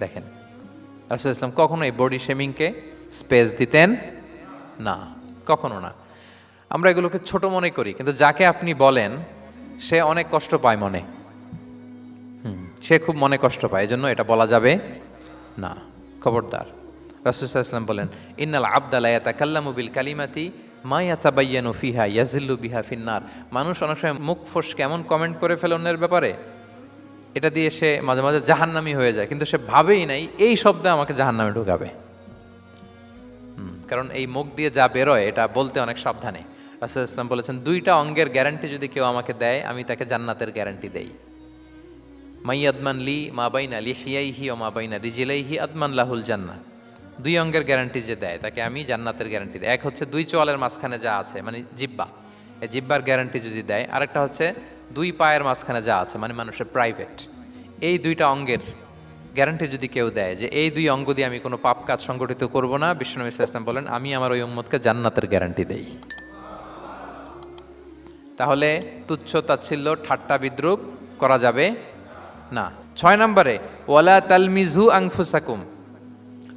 দেখেন রাসূল ইসলাম কখনো এই বডি শেমিংকে স্পেস দিতেন না, কখনো না। আমরা এগুলোকে ছোট মনে করি, কিন্তু যাকে আপনি বলেন সে অনেক কষ্ট পায় মনে, সে খুব মনে কষ্ট পায়, এজন্য এটা বলা যাবে না, খবরদার। রাসূল সাল্লাল্লাহু আলাইহি ওয়াসাল্লাম বলেন, ইন্নাল আবদা লা ইয়াতাকাল্লামু বিল কালিমাতি মা ইয়াতাবায়্যানু ফিহা ইয়াজিল্লু বিহা ফিন্নার। মানুষ অনেক সময় মুখ ফসকে এমন কমেন্ট করে ফেলে অন্যের ব্যাপারে, এটা দিয়ে সে মাঝে মাঝে জাহান্নামী হয়ে যায়, কিন্তু সে ভাবেই নাই এই শব্দে আমাকে জাহান্নামে ঢুকাবে। কারণ এই মুখ দিয়ে যা বেরোয় এটা বলতে অনেক সাবধানে। রাসূল ইসলাম বলেছেন, দুইটা অঙ্গের গ্যারান্টি যদি কেউ আমাকে দেয় আমি তাকে জান্নাতের গ্যারান্টি দেই। মাইয়াদমান লি মা বাইনা লিহিয়াইহি ওয়া মা বাইনা রিজলাইহি আদমান লাহুল জান্নাহ। দুই অঙ্গের গ্যারান্টি যে দেয় তাকে আমি জান্নাতের গ্যারান্টি দেই। এক হচ্ছে দুই চোয়ালের মাঝখানে যা আছে মানে জিহ্বা, এই জিহ্বার গ্যারান্টি যদি দেয়। আরেকটা হচ্ছে দুই পায়ের মাঝখানে যা আছে মানে মানুষের প্রাইভেট। এই দুইটা অঙ্গের গ্যারান্টি যদি কেউ দেয় যে এই দুই অঙ্গ দিয়ে আমি কোনো পাপ কাজ সংগঠিত করব না, বিশ্বনবী সাল্লাল্লাহু আলাইহি ওয়াসাল্লাম বলেন আমি আমার ওই উম্মতকে জান্নাতের গ্যারান্টি দেই। তাহলে তুচ্ছ তাচ্ছিল্য ঠাট্টা বিদ্রুপ করা যাবে না। 6 নম্বরে ওয়ালা তালমিজু আনফুসাকুম,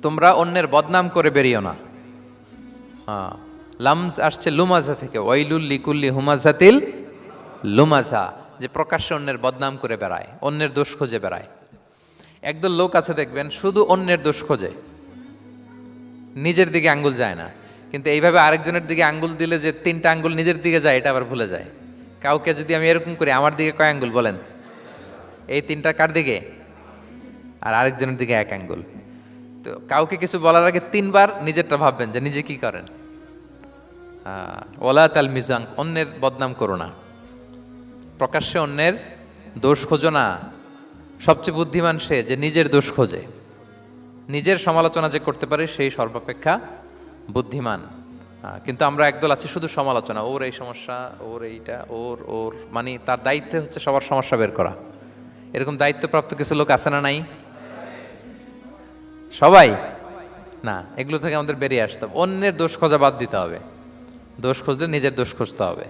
তোমরা অন্যের বদনাম করে বেরিও না। লামজ আসছে লুমাজা থেকে, ওয়াইলুল লিকুল্লি হুমাজাতিল লুমাজা, যে প্রকাশ্যে অন্যের বদনাম করে বেড়ায়, অন্যের দোষ খুঁজে বেড়ায়। একদল লোক আছে দেখবেন শুধু অন্যের দোষ খোঁজে, নিজের দিকে আঙ্গুল যায় না। কিন্তু এইভাবে আরেকজনের দিকে আঙ্গুল দিলে যে 3টা আঙ্গুল নিজের দিকে যায় এটা আবার ভুলে যায়। কাউকে যদি আমি এরকম করি, আমার দিকে কয় আঙ্গুল বলেন? এই 3টা কার দিকে? আর আরেকজনের দিকে 1 আঙ্গুল। তো কাউকে কিছু বলার আগে 3বার নিজেরটা ভাববেন যে নিজে কি করেন। ওলা তাল মিজাং, অন্যের বদনাম করো না, প্রকাশ্যে অন্যের দোষ খোঁজো না। সবচেয়ে বুদ্ধিমান সে যে নিজের দোষ খোঁজে, নিজের সমালোচনা যে করতে পারে সেই সর্বাপেক্ষা বুদ্ধিমান। কিন্তু আমরা একদল আছি শুধু সমালোচনা, ওর এই সমস্যা, ওর এইটা, ওর ওর মানে তার দায়িত্ব হচ্ছে সবার সমস্যা বের করা। এরকম দায়িত্বপ্রাপ্ত কিছু লোক আছে না নাই? সবাই না, এগুলো থেকে আমাদের বেরিয়ে আসতে হবে। অন্যের দোষ খোঁজা বাদ দিতে হবে, দোষ খুঁজলে নিজের দোষ খুঁজতে হবে।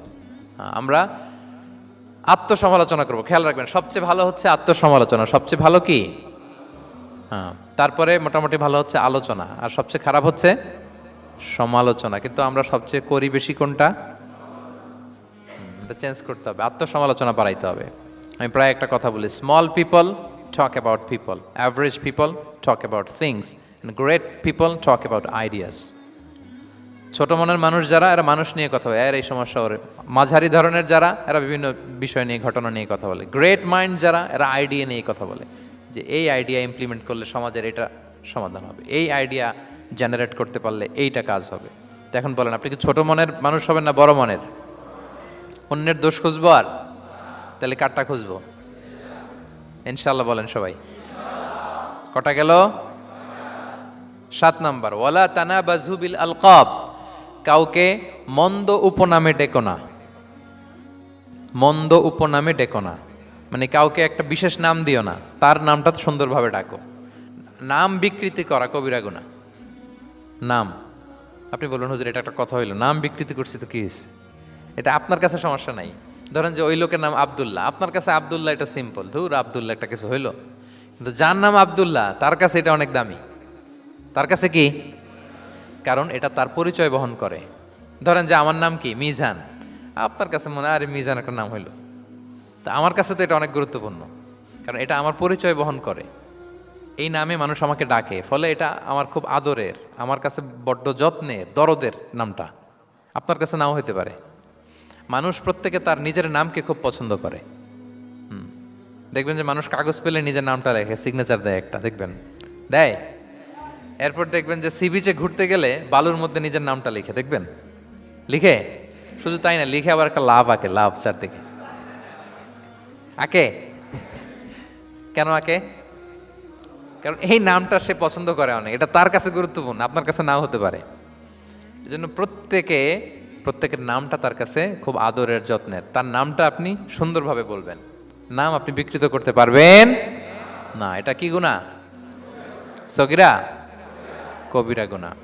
আমরা আত্মসমালোচনা করবো। খেয়াল রাখবেন সবচেয়ে ভালো হচ্ছে আত্মসমালোচনা, সবচেয়ে ভালো কি? তারপরে মোটামুটি ভালো হচ্ছে আলোচনা, আর সবচেয়ে খারাপ হচ্ছে সমালোচনা। কিন্তু আমরা সবচেয়ে করি বেশি কোনটা? এটা চেঞ্জ করতে হবে, আত্মসমালোচনা বাড়াইতে হবে। আমি প্রায় একটা কথা বলি, small people talk about people, average people talk about things, and great people talk about ideas. ছোট মনের মানুষ যারা, এরা মানুষ নিয়ে কথা বলে, এর এই সমস্যা ওর। মাঝারি ধরনের যারা, এরা বিভিন্ন বিষয় নিয়ে, ঘটনা নিয়ে কথা বলে। গ্রেট মাইন্ড যারা, এরা আইডিয়া নিয়ে কথা বলে, যে এই আইডিয়া ইমপ্লিমেন্ট করলে সমাজের এটা সমাধান হবে, এই আইডিয়া জেনারেট করতে পারলে এইটা কাজ হবে। তো এখন বলেন, আপনি কি ছোট মনের মানুষ হবেন না বড় মনের? অন্যের দোষ খুঁজবো আর তাহলে কারটা খুঁজবো? ইনশাল্লাহ বলেন সবাই। কটা গেল? 7 নাম্বার, ওয়ালা তানাবাজু বিল আলকাব, কাউকে মন্দ উপনামে ডেকো না। মন্দ উপনামে ডেকো না মানে কাউকে একটা বিশেষ নাম দিও না, তার নামটা সুন্দরভাবে ডাকো। নাম বিকৃতি করা কবিরা গুনাহ। নাম আপনি বলুন, হুজুর এটা একটা কথা হইলো, নাম বিকৃতি করছি তো কি হয়েছে? এটা আপনার কাছে সমস্যা নাই। ধরেন যে ওই লোকের নাম আব্দুল্লাহ, আপনার কাছে আব্দুল্লাহ এটা সিম্পল, ধুর আব্দুল্লাহ একটা কিছু হইলো। কিন্তু যার নাম আব্দুল্লাহ তার কাছে এটা অনেক দামি। তার কাছে কি? কারণ এটা তার পরিচয় বহন করে। ধরেন যে আমার নাম কি মিজান, আপনার কাছে মনে হয় আরে মিজান একটা নাম হইলো, তা আমার কাছে তো এটা অনেক গুরুত্বপূর্ণ, কারণ এটা আমার পরিচয় বহন করে। এই নামে মানুষ আমাকে ডাকে, ফলে এটা আমার খুব আদরের, আমার কাছে বড্ড যত্নের, দরদের নামটা। আপনার কাছে নাও হতে পারে। মানুষ প্রত্যেকে তার নিজের নামকে খুব পছন্দ করে। দেখবেন যে মানুষ কাগজ পেলে নিজের নামটা লেখে, সিগনেচার দেয় একটা, দেখবেন দেয়। এরপর দেখবেন যে সি বিচে ঘুরতে গেলে বালুর মধ্যে নিজের নামটা লিখে, দেখবেন লিখে। শুধু তাই না, লিখে আবার একটা লাভ আঁকে, লাভ চারদিকে আঁকে। কেন আঁকে? কারণ এই নামটা সে পছন্দ করে অনেক, এটা তার কাছে গুরুত্বপূর্ণ, আপনার কাছে নাও হতে পারে। এজন্য প্রত্যেকে প্রত্যেকের নামটা তার কাছে খুব আদরের যত্নের, তার নামটা আপনি সুন্দরভাবে বলবেন। নাম আপনি বিকৃত করতে পারবেন না। এটা কি গুনাহ? সগীরা কবিরা গুনাহ।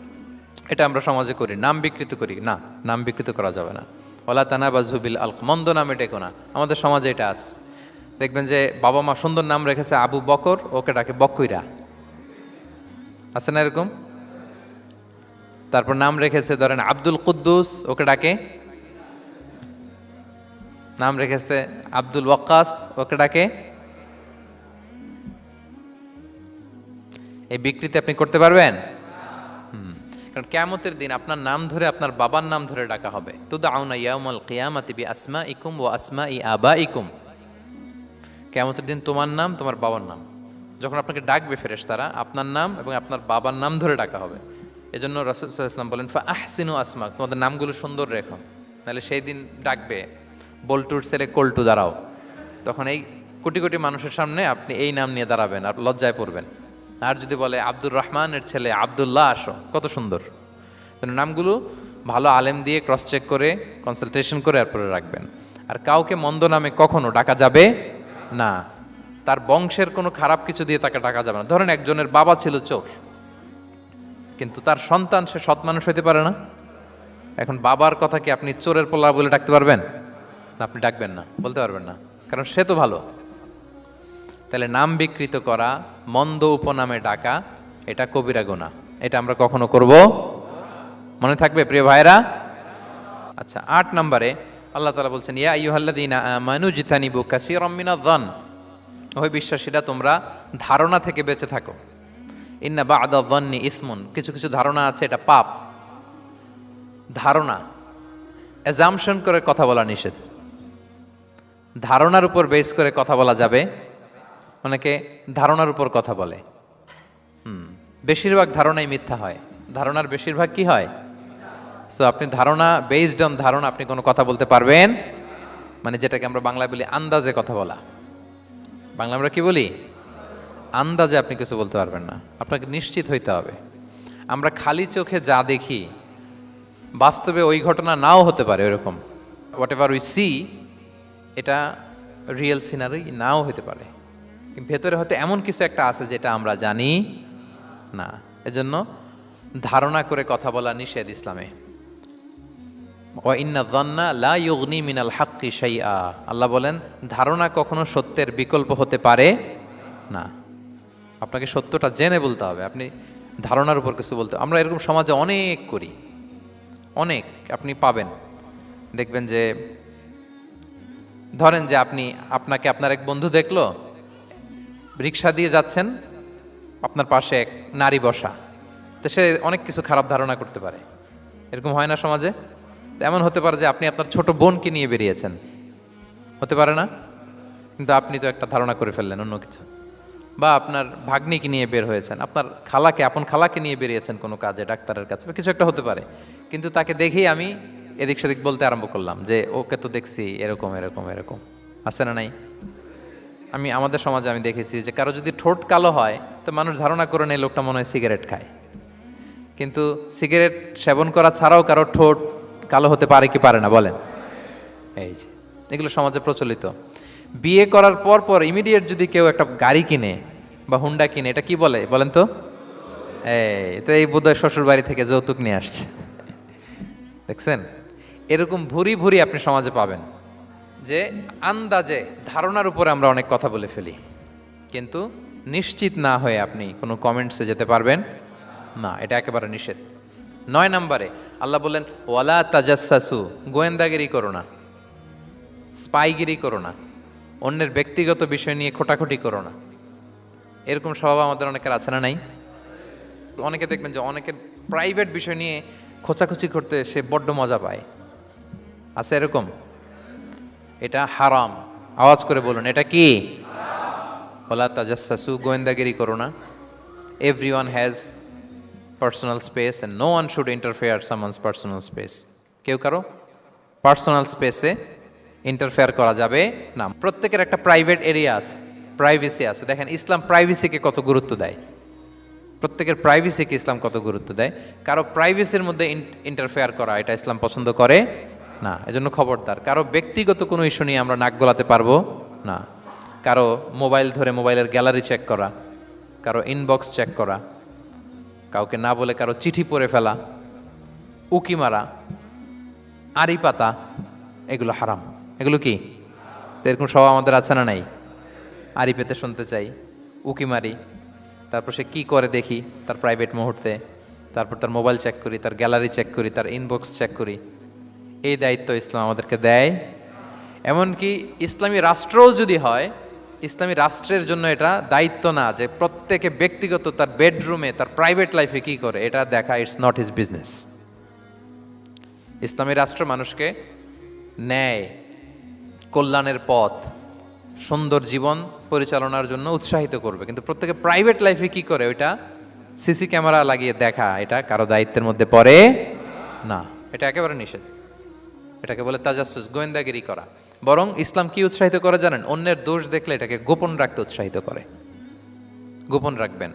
এটা আমরা সমাজে করি, নাম বিকৃত করি না, নাম বিকৃত করা যাবে না। ওয়ালা তানাবাযু বিল আলক, মন্দ নামে ডেকো না। আমাদের সমাজে এটা আছে, দেখবেন যে বাবা মা সুন্দর নাম রেখেছে আবু বকর, ওকে ডাকে বকইরা, আছে না এরকম? তারপর নাম রেখেছে ধরেন আব্দুল কুদ্দুস, ওকে ডাকে, নাম রেখেছে আব্দুল ওয়াক্কাস, ওকে ডাকে। এই বিকৃতি আপনি করতে পারবেন? কারণ কিয়ামতের দিন আপনার নাম ধরে, আপনার বাবার নাম ধরে ডাকা হবে। তুদআউনা ইয়াউমাল কিয়ামাতি বিআসমাইকুম ওয়া আসমাই আবাইকুম। কিয়ামতের দিন তোমার নাম, তোমার বাবার নাম, যখন আপনাকে ডাকবে ফেরেশতারা, আপনার নাম এবং আপনার বাবার নাম ধরে ডাকা হবে। এজন্য রাসূল সাল্লাল্লাহু আলাইহি ওয়াসাল্লাম বলেন, ফাআহসিনু আসমাক, তোমাদের নামগুলো সুন্দর রেখো, নাহলে সেই দিন ডাকবে বল্টুর ছেলে কল্টু দাঁড়াও, তখন এই কোটি কোটি মানুষের সামনে আপনি এই নাম নিয়ে দাঁড়াবেন আর লজ্জায় পড়বেন। আর যদি বলে আব্দুর রহমানের ছেলে আব্দুল্লাহ, আসো, কত সুন্দর। নামগুলো ভালো আলেম দিয়ে ক্রস চেক করে, কনসালটেশন করে এরপরে রাখবেন। আর কাউকে মন্দ নামে কখনো ডাকা যাবে না, তার বংশের কোনো খারাপ কিছু দিয়ে তাকে ডাকা যাবে না। ধরেন একজনের বাবা ছিল চোর, কিন্তু তার সন্তান সে সৎ মানুষ হইতে পারে না, এখন বাবার কথা কি আপনি চোরের পোলা বলে ডাকতে পারবেন? না, আপনি ডাকবেন না, বলতে পারবেন না, কারণ সে তো ভালো। তাহলে নাম বিকৃত করা, মন্দ উপনামে ডাকা, এটা কবিরা গুনাহ। এটা আমরা কখনো করব মনে থাকবে প্রিয় ভাইরা? আচ্ছা, 8 নম্বরে আল্লাহ তাআলা বলছেন, ইয়া আইয়ুহাল্লাযীনা আমানু জিতানিবু কাসীরাম মিনায-যন, ওহে বিশ্বাসীরা তোমরা ধারণা থেকে বেঁচে থাকো। ইন্না বা'দা-যন্নি ইসমুন, কিছু কিছু ধারণা আছে এটা পাপ। ধারণা, অ্যাজাম্পশন করে কথা বলা নিষেধ। ধারণার উপর বেস করে কথা বলা যাবে, অনেকে ধারণার উপর কথা বলে। বেশিরভাগ ধারণাই মিথ্যা হয়, ধারণার বেশিরভাগ কি হয়? সো আপনি ধারণা, বেসড অন ধারণা আপনি কোনো কথা বলতে পারবেন, মানে যেটাকে আমরা বাংলায় বলি আন্দাজে কথা বলা। বাংলা আমরা কি বলি? আন্দাজে আপনি কিছু বলতে পারবেন না, আপনাকে নিশ্চিত হইতে হবে। আমরা খালি চোখে যা দেখি, বাস্তবে ওই ঘটনা নাও হতে পারে এরকম। হোয়াট এভার উই সি, এটা রিয়েল সিনারি নাও হতে পারে, ভেতরে হয়তো এমন কিছু একটা আছে যেটা আমরা জানি না। এজন্য ধারণা করে কথা বলা নিষেধ ইসলামে। ওয়া ইন্না যন্না লা ইউগনি মিনাল হাক্কি শাইআ, আল্লাহ বলেন ধারণা কখনো সত্যের বিকল্প হতে পারে না। আপনাকে সত্যটা জেনে বলতে হবে, আপনি ধারণার উপর কিছু বলতে। আমরা এরকম সমাজে অনেক করি, অনেক আপনি পাবেন। দেখবেন যে ধরেন যে আপনাকে আপনার এক বন্ধু দেখলো, রিক্সা দিয়ে যাচ্ছেন, আপনার পাশে এক নারী বসা, তো সে অনেক কিছু খারাপ ধারণা করতে পারে। এরকম হয় না সমাজে? এমন হতে পারে যে আপনি আপনার ছোট বোনকে নিয়ে বেরিয়েছেন, হতে পারে না? কিন্তু আপনি তো একটা ধারণা করে ফেললেন অন্য কিছু। বা আপনার ভাগ্নিকে নিয়ে বের হয়েছেন, আপনার খালাকে, আপন খালাকে নিয়ে বেরিয়েছেন কোনো কাজে, ডাক্তারের কাছে বা কিছু একটা হতে পারে। কিন্তু তাকে দেখেই আমি এদিক সেদিক বলতে আরম্ভ করলাম যে ওকে তো দেখছি এরকম এরকম এরকম, আছে না নাই? আমাদের সমাজে আমি দেখেছি যে কারো যদি ঠোঁট কালো হয় তো মানুষ ধারণা করে নেয় লোকটা মনে হয় সিগারেট খায়। কিন্তু সিগারেট সেবন করা ছাড়াও কারো ঠোঁট কালো হতে পারে কি পারে না বলেন? এই যে এগুলো সমাজে প্রচলিত। বিয়ে করার পর পর ইমিডিয়েট যদি কেউ একটা গাড়ি কিনে বা হুন্ডা কিনে, এটা কি বলে বলেন তো? এই বোধহয় শ্বশুর বাড়ি থেকে যৌতুক নিয়ে আসছে। দেখছেন, এরকম ভুরি ভুরি আপনি সমাজে পাবেন যে আন্দাজে, ধারণার উপরে আমরা অনেক কথা বলে ফেলি, কিন্তু নিশ্চিত না হয়ে আপনি কোনো কমেন্টসে যেতে পারবেন না, এটা একেবারে নিষেধ। 9 নম্বরে আল্লাহ বললেন, ওয়ালা তাজাসসু, গোয়েন্দাগিরি করো না, স্পাইগিরি করো না, অন্যের ব্যক্তিগত বিষয় নিয়ে খোটাখুটি করো না। এরকম স্বভাব আমাদের অনেকের আছে না নাই? অনেকে দেখবেন যে অনেকের প্রাইভেট বিষয় নিয়ে খোঁচাখুচি করতে সে বড্ড মজা পায়, আছে এরকম? এটা হারাম, আওয়াজ করে বলুন এটা কি? ওয়ালা তাজাসসু, গোয়েন্দাগিরি করো না। Everyone has personal space and no one should interfere someone's personal space. কেউ কারো পার্সোনাল স্পেসে ইন্টারফেয়ার করা যাবে না। প্রত্যেকের একটা প্রাইভেট এরিয়া আছে, প্রাইভেসি আছে। দেখেন ইসলাম প্রাইভেসিকে কত গুরুত্ব দেয়। প্রত্যেকের প্রাইভেসিকে ইসলাম কত গুরুত্ব দেয়। কারো প্রাইভেসির মধ্যে ইন্টারফেয়ার করা এটা ইসলাম পছন্দ করে না। এজন্য খবরদার, কারো ব্যক্তিগত কোনো ইস্যু নিয়ে আমরা নাক গলাতে পারবো না। কারো মোবাইল ধরে মোবাইলের গ্যালারি চেক করা, কারো ইনবক্স চেক করা, কাউকে না বলে কারো চিঠি পড়ে ফেলা, উকি মারা, আড়ি পাতা, এগুলো হারাম। এগুলো কি? তো এরকম সব আমাদের আছে না নাই? আড়ি পেতে শুনতে চাই, উকি মারি, তারপর সে কি করে দেখি তার প্রাইভেট মুহূর্তে, তারপর তার মোবাইল চেক করি, তার গ্যালারি চেক করি, তার ইনবক্স চেক করি। এই দায়িত্ব ইসলাম আমাদেরকে দেয়। এমনকি ইসলামী রাষ্ট্রও যদি হয়, ইসলামী রাষ্ট্রের জন্য এটা দায়িত্ব না যে প্রত্যেকে ব্যক্তিগত তার বেডরুমে তার প্রাইভেট লাইফে কি করে এটা দেখা, ইটস নট হিজ বিজনেস। ইসলামী রাষ্ট্র মানুষকে ন্যায়, কল্যাণের পথ, সুন্দর জীবন পরিচালনার জন্য উৎসাহিত করবে, কিন্তু প্রত্যেকে প্রাইভেট লাইফে কি করে ওইটা সিসি ক্যামেরা লাগিয়ে দেখা, এটা কারো দায়িত্বের মধ্যে পড়ে না। এটা একেবারে নিষেধ। এটাকে বলে তাজাসসুস, গোয়েন্দাগিরি করা। বরং ইসলাম কি উৎসাহিত করে জানেন? অন্যের দোষ দেখলে এটাকে গোপন রাখতে উৎসাহিত করে। গোপন রাখবেন।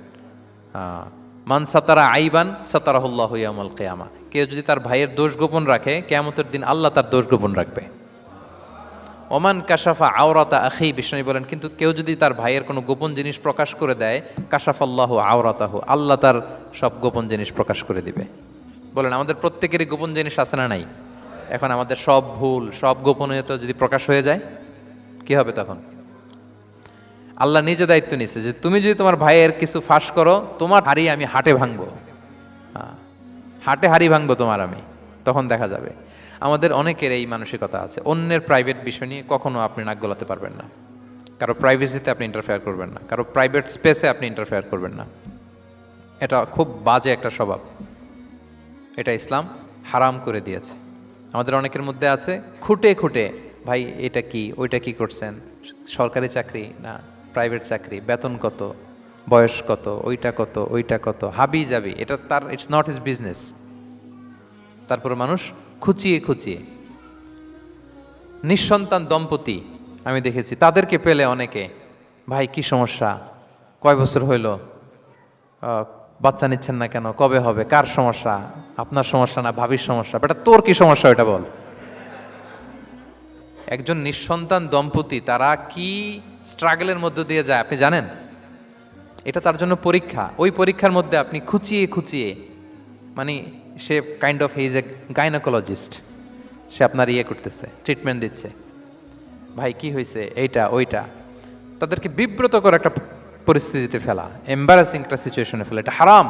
মান সাতারা আইবান সাতারাহুল্লাহু ইয়াউমাল কিয়ামা। কেউ যদি তার ভাইয়ের দোষ গোপন রাখে, কিয়ামতের দিন আল্লাহ তার দোষ গোপন রাখবে। ওমান কাশাফা আওরাতা আখি, বিষ্ণু বলেন, কিন্তু কেউ যদি তার ভাইয়ের কোনো গোপন জিনিস প্রকাশ করে দেয়, কাশাফাল্লাহু আওরাতাহু, আল্লাহ তার সব গোপন জিনিস প্রকাশ করে দিবে। বলেন, আমাদের প্রত্যেকেরই গোপন জিনিস আছে না নাই? এখন আমাদের সব ভুল, সব গোপনীয়তা যদি প্রকাশ হয়ে যায়, কি হবে তখন? আল্লাহ নিজে দায়িত্ব নিচ্ছে যে তুমি যদি তোমার ভাইয়ের কিছু ফাঁস করো, তোমার হাড়ি আমি হাটে ভাঙবো। হাটে হাড়ি ভাঙবো তোমার আমি, তখন দেখা যাবে। আমাদের অনেকের এই মানসিকতা আছে, অন্যের প্রাইভেট বিষয় নিয়ে কখনো আপনি নাক গলাতে পারবেন না। কারো প্রাইভেসিতে আপনি ইন্টারফেয়ার করবেন না, কারো প্রাইভেট স্পেসে আপনি ইন্টারফেয়ার করবেন না। এটা খুব বাজে একটা স্বভাব, এটা ইসলাম হারাম করে দিয়েছে। আমাদের অনেকের মধ্যে আছে খুঁটে খুঁটে, ভাই এটা কি, ওইটা কি করছেন, সরকারি চাকরি না প্রাইভেট চাকরি, বেতন কত, বয়স কত, ওইটা কত, ওইটা কত, হাবি যাবি, এটা তার, ইটস নট হিজ বিজনেস। তারপর মানুষ খুঁচিয়ে খুঁচিয়ে, নিঃসন্তান দম্পতি আমি দেখেছি, তাদেরকে পেলে অনেকে, ভাই কি সমস্যা, কয় বছর হইল, বাচ্চা নিচ্ছেন না কেন, কবে হবে, কার সমস্যা, আপনার সমস্যা না ভাবির সমস্যা, বেটা তোর কি সমস্যা ওইটা বল। একজন নিঃসন্তান দম্পতি তারা কি স্ট্রাগলের মধ্য দিয়ে যায় আপনি জানেন? এটা তার জন্য পরীক্ষা। ওই পরীক্ষার মধ্যে আপনি খুঁচিয়ে খুঁচিয়ে, মানে সে kind of he is a gynaecologist, সে আপনার ইয়ে করতেছে, ট্রিটমেন্ট দিচ্ছে, ভাই কি হয়েছে, এইটা ওইটা, তাদেরকে বিব্রত করে একটা পরিস্থিতিতে ফেলা, এম্বারাসিং একটা সিচুয়েশনে ফেলা, এটা হারাম।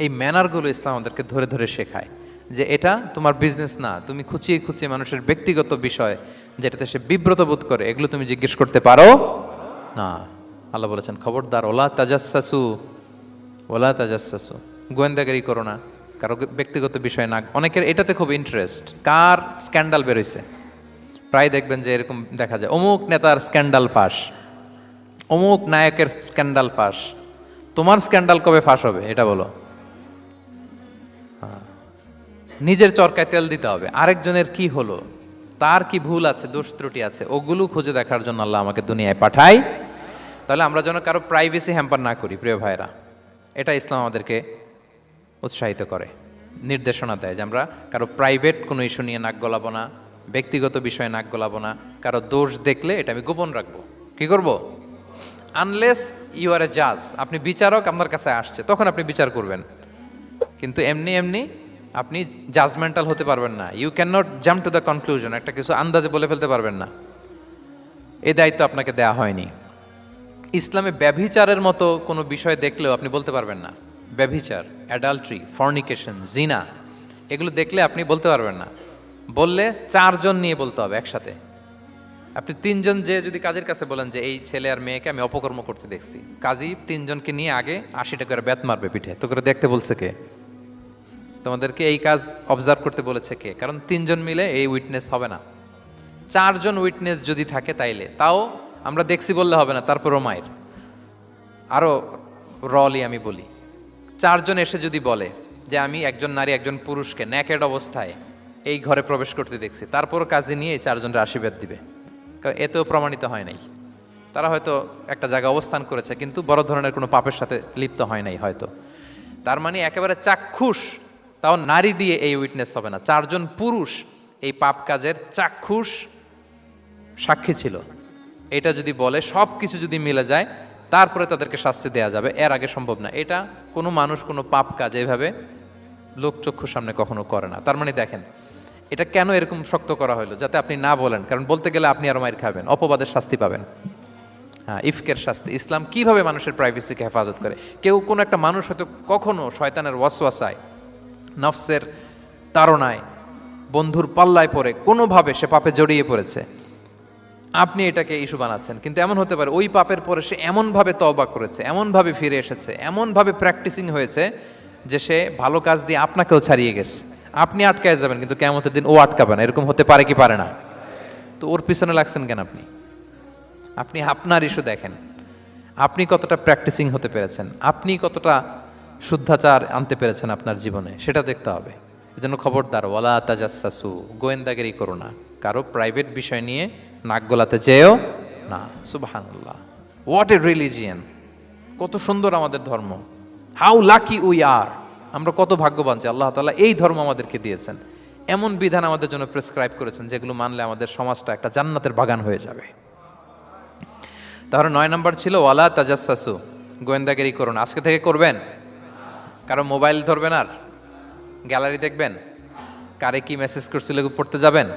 এই ম্যানারগুলো ইসলাম আমাদেরকে ধরে ধরে শেখায় যে এটা তোমার বিজনেস না, তুমি খুঁচিয়ে খুঁচিয়ে মানুষের ব্যক্তিগত বিষয় যেটাতে সে বিব্রত বোধ করে, এগুলো তুমি জিজ্ঞেস করতে পারো না। আল্লাহ বলেছেন, খবরদার, ওলা তাজাসসু, ওলা তাজাসসু, গোয়েন্দাগিরি করো না, কারো ব্যক্তিগত বিষয় না। অনেকের এটাতে খুব ইন্টারেস্ট, কার স্ক্যান্ডাল বেরোইছে, প্রায় দেখবেন যে এরকম দেখা যায়, অমুক নেতার স্ক্যান্ডাল ফাঁস, অমুক নায়কের স্ক্যান্ডাল ফাঁস। তোমার স্ক্যান্ডাল কবে ফাঁস হবে এটা বলো। নিজের চরকায় তেল দিতে হবে, আরেকজনের কি হলো, তার কি ভুল আছে, দোষ ত্রুটি আছে, ওগুলো খুঁজে দেখার জন্য আল্লাহ আমাকে দুনিয়ায় পাঠায়। তাহলে আমরা যেন কারো প্রাইভেসি হ্যাম্পার না করি, প্রিয় ভাইরা। এটা ইসলাম আমাদেরকে উৎসাহিত করে, নির্দেশনা দেয় যে আমরা কারো প্রাইভেট কোনো ইস্যু নিয়ে নাক গলাবো না, ব্যক্তিগত বিষয়ে নাক গলাবো না, কারো দোষ দেখলে এটা আমি গোপন রাখবো। কি করব? আনলেস ইউ আর এ জাজ, আপনি বিচারক, আপনার কাছে আসছে, তখন আপনি বিচার করবেন। কিন্তু এমনি এমনি আপনি জাজমেন্টাল হতে পারবেন না। You can not jump to the conclusion, একটা কিছু আন্দাজে বলে ফেলতে পারবেন না। এই দায়িত্ব আপনাকে দেয়া হয়নি। ইসলামে ব্যভিচারের মতো কোনো বিষয় দেখলেও আপনি বলতে পারবেন না। ব্যভিচার, অ্যাডাল্ট্রি, ফর্নিকেশন, জিনা, এগুলো দেখলে আপনি বলতে পারবেন না। বললে 4 জন নিয়ে বলতে হবে একসাথে। আপনি 3 জন যে যদি কাজের কাছে বলেন যে এই ছেলে আর মেয়েকে আমি অপকর্ম করতে দেখছি, কাজী 3 জনকে নিয়ে আগে 80 টাকা করে বেত মারবে পিঠে, তো করে দেখতে বলছে কে? তোমাদেরকে এই কাজ অবজার্ভ করতে বলেছে কে? কারণ 3 জন মিলে এই উইটনেস হবে না। 4 জন উইটনেস যদি থাকে তাইলে, তাও আমরা দেখছি বললে হবে না, তারপরও মায়ের। আরও রলি আমি বলি, 4 জন এসে যদি বলে যে আমি একজন নারী একজন পুরুষকে ন্যাকেড অবস্থায় এই ঘরে প্রবেশ করতে দেখছি, তারপর কাজে নিয়ে এই 4 জনের আশীর্বাদ দিবে, কারণ এতেও প্রমাণিত হয় নাই। তারা হয়তো একটা জায়গায় অবস্থান করেছে কিন্তু বড় ধরনের কোনো পাপের সাথে লিপ্ত হয় নাই হয়তো। তার মানে একেবারে চাক্ষুষ, তাও নারী দিয়ে এই উইটনেস হবে না, 4 জন পুরুষ এই পাপ কাজের চাক্ষুষ সাক্ষী ছিল। এটা যদি বলে সব কিছু যদি মিলে যায় তারপরে তাদেরকে শাস্তি দেয়া যাবে, এর আগে সম্ভব না। এটা কোনো মানুষ কোনো পাপ কাজ এইভাবে লোকচক্ষুর সামনে কখনো করে না। তার মানে দেখেন এটা কেন এরকম শক্ত করা হলো, যাতে আপনি না বলেন, কারণ বলতে গেলে আপনি আরো মাইর খাবেন, অপবাদের শাস্তি পাবেন। হ্যাঁ, ইফকের শাস্তি। ইসলাম কিভাবে মানুষের প্রাইভেসিকে হেফাজত করে। কেউ কোনো একটা মানুষ হয়তো কখনো শয়তানের ওয়াসওয়াসায়, নফসের তাড়নায়, বন্ধুর পাল্লায় পড়ে কোনোভাবে সে পাপে জড়িয়ে পড়েছে, আপনি এটাকে ইস্যু বানাচ্ছেন। কিন্তু এমন হতে পারে ওই পাপের পরে সে এমনভাবে তওবা করেছে, এমনভাবে ফিরে এসেছে, এমনভাবে প্র্যাকটিসিং হয়েছে যে সে ভালো কাজ দিয়ে আপনাকেও ছাড়িয়ে গেছে। আপনি আটকায় যাবেন কিন্তু কিয়ামতের দিন ও আটকাবে না। এরকম হতে পারে কি পারে না? তো ওর পিছনে লাগছেন কেন আপনি? আপনি আপনার ইস্যু দেখেন, আপনি কতটা প্র্যাকটিসিং হতে পেরেছেন, আপনি কতটা শুদ্ধাচার আনতে পেরেছেন আপনার জীবনে, সেটা দেখতে হবে। এজন্য খবরদার, ওয়ালা তাজাসসু, গোয়েন্দাগিরি করো না, কারো প্রাইভেট বিষয় নিয়ে নাক গলাতে যেও না। সুবহানাল্লাহ, হোয়াট এ রিলিজিয়ান! কত সুন্দর আমাদের ধর্ম, হাউ লাকি উই আর! আমরা কত ভাগ্যবান যে আল্লাহ তাআলা এই ধর্ম আমাদেরকে দিয়েছেন, এমন বিধান আমাদের জন্য প্রেসক্রাইব করেছেন যেগুলো মানলে আমাদের সমাজটা একটা জান্নাতের বাগান হয়ে যাবে। তাহলে 9 নম্বর ছিল ওয়ালা তাজাসসু, গোয়েন্দাগিরি করুন। আজকে থেকে করবেন। কারো মোবাইল ধরবেন, আর গ্যালারি দেখবেন, কারে কি মেসেজ করছিল পড়তে যাবেন,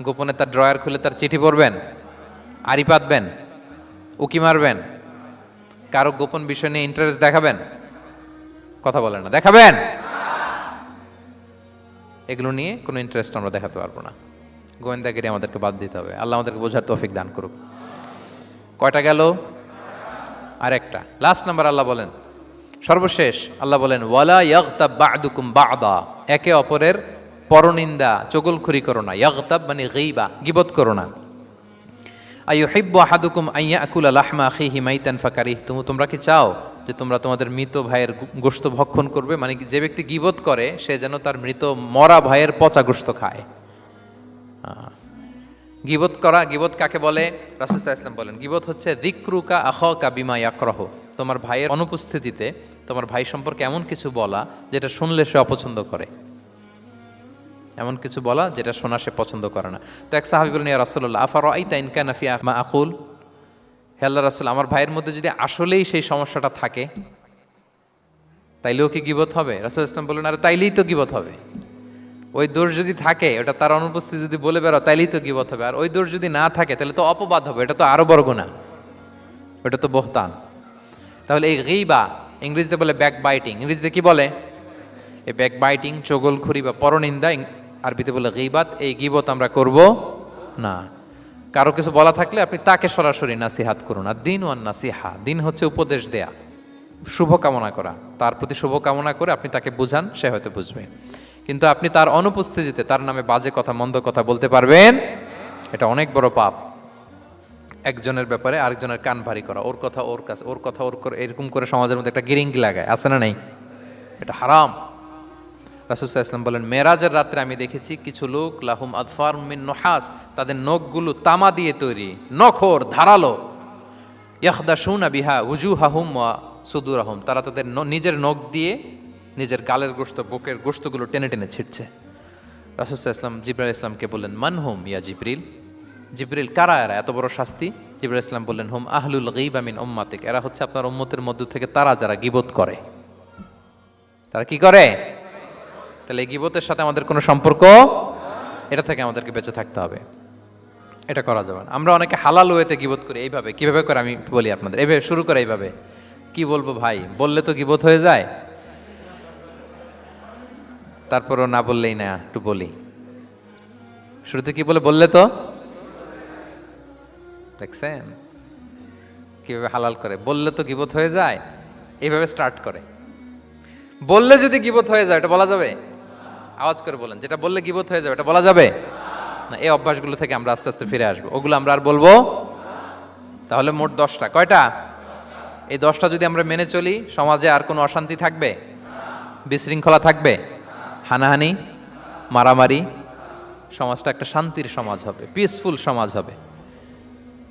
গোপনে তার ড্রয়ার খুলে তার চিঠি পড়বেন, আড়ি পাতবেন, উকি মারবেন, কারো গোপন বিষয় নিয়ে ইন্টারেস্ট দেখাবেন। কথা বলেন না, দেখাবেন? এগুলো নিয়ে কোনো ইন্টারেস্ট আমরা দেখাতে পারবো না। গোয়েন্দাগিরি আমাদেরকে বাদ দিতে হবে। আল্লাহ আমাদেরকে বোঝার তৌফিক দান করুক। কয়টা গেল? আর একটা, লাস্ট নাম্বার। আল্লাহ বলেন, সর্বশেষ আল্লাহ বলেন, ওয়ালা ইয়াগতাব বা'দুকুম বা'দা, একে অপরের পরনিন্দা চগলখুরি করো না। ইয়াগতাব মানে গীবা, গীবত করো না। আইয়ুহিব্বু আহাদুকুম আন ইয়াকুলা লাহমা আখিহি মাইতান ফাকারিহতুম, তোমরা কি চাও যে তোমরা তোমাদের মৃত ভাইয়ের গোশত ভক্ষণ করবে? মানে যে ব্যক্তি গীবত করে সে যেন তার মৃত মরা ভাইয়ের পচা গোশত খায়। গীবত করা, গীবত কাকে বলে? রাসূল সাল্লাল্লাহু আলাইহি ওয়াসাল্লাম বলেন, গীবত হচ্ছে যিকরুকা আখাকা বিমা ইয়াকরাহ, তোমার ভাইয়ের অনুপস্থিতিতে তোমার ভাই সম্পর্কে এমন কিছু বলা যেটা শুনলে সে অপছন্দ করে, এমন কিছু বলা যেটা শোনা সে পছন্দ করে না। তো এক সাহাবী বলেন, ইয়া রাসূলুল্লাহ আফারাআইতা ইন কানা ফি মা আকুল, হে আল্লাহর রাসূল, আমার ভাইয়ের মধ্যে যদি আসলেই সেই সমস্যাটা থাকে তাইলেও কি গীবত হবে? রাসূল সাল্লাল্লাহু আলাইহি ওয়াসাল্লাম বললেন, আরে তাইলেই তো গীবত হবে। ওই দোষ যদি থাকে, ওটা তার অনুপস্থিতি যদি বলে বেরো, তাইলেই তো গীবত হবে। আর ওই দোষ যদি না থাকে তাহলে তো অপবাদ হবে, এটা তো আরো বড় গুনাহ, ওটা তো বহতান। তাহলে এই গীবা ইংরেজিতে বলে ব্যাক বাইটিং। ইংরেজিতে কি বলে? এই ব্যাক বাইটিং, চগলখুরি বা পরনিন্দা, আরবিতে বলে গীবাত। এই গীবত আমরা করব না। কারো কিছু বলা থাকলে আপনি তাকে সরাসরি নাসিহাত করুন। আর দিন ওয়ান নাসিহা, দিন হচ্ছে উপদেশ দেয়া, শুভ কামনা করা, তার প্রতি শুভ কামনা করে আপনি তাকে বুঝান, সে হয়তো বুঝবে। কিন্তু আপনি তার অনুপস্থিতিতে তার নামে বাজে কথা, মন্দ কথা বলতে পারবেন, এটা অনেক বড় পাপ। একজনের ব্যাপারে আরেকজনের কান ভারী করা, ওর কথা ওর কাছে, ওর কথা ওর করে, এরকম করে সমাজের মধ্যে একটা গিরিঙ্গি লাগায়, আছে না নেই? এটা হারাম। রাসূল সাল্লাল্লাহু আলাইহি ওয়াসাল্লাম বলেন, মেরাজের রাত্রে আমি দেখেছি কিছু লোক লাহুম আদফার মিন নুহাস, তাদের নখগুলো তামা দিয়ে তৈরি, নখর ধারালো, ইয়াখদাশুনা বিহা উজুহাহুম ওয়া সুদুরাহুম, তারা তাদের নিজের নখ দিয়ে নিজের গালের গোশত, বুকের গোশতগুলো টেনে টেনে ছিটছে। রাসূল সাল্লাল্লাহু আলাইহি ওয়াসাল্লাম জিবরাইল ইসলামকে বললেন, মানহুম ইয়া জিবরিল, জিবরিল কারা এরা, এত বড় শাস্তি? জিবরাইল ইসলাম বললেন, হুম আহলুল গীবা মিন উম্মাতিক, এরা হচ্ছে আপনার উম্মতের মধ্য থেকে তারা যারা গীবত করে। তারা কি করে? তাহলে এই গীবতের সাথে আমাদের কোনো সম্পর্ক, এটা থেকে আমাদেরকে বেঁচে থাকতে হবে, এটা করা যাবে না। আমরা অনেকে হালাল ওয়েতে গীবত করি। এইভাবে কিভাবে করে আমি বলি আপনাদের, এইভাবে শুরু করে, এইভাবে কি বলবো ভাই, বললে তো গীবত হয়ে যায়, তারপরও না বললেই না, একটু বলি। শুরুতে কি বললে তো, দেখছেন কিভাবে হালাল করে, বললে তো গীবত হয়ে যায়, এইভাবে স্টার্ট করে। বললে যদি গীবত হয়ে যায় এটা বলা যাবে? আওয়াজ করে বলেন, যেটা বললে গীবত হয়ে যাবে এটা বলা যাবে না। এই অভ্যাসগুলো থেকে আমরা আস্তে আস্তে ফিরে আসবো, ওগুলো আমরা আর বলবো। তাহলে মোট 10টা, কয়টা? এই 10টা যদি আমরা মেনে চলি, সমাজে আর কোনো অশান্তি থাকবে? বিশৃঙ্খলা থাকবে? হানাহানি, মারামারি? সমাজটা একটা শান্তির সমাজ হবে, পিসফুল সমাজ হবে।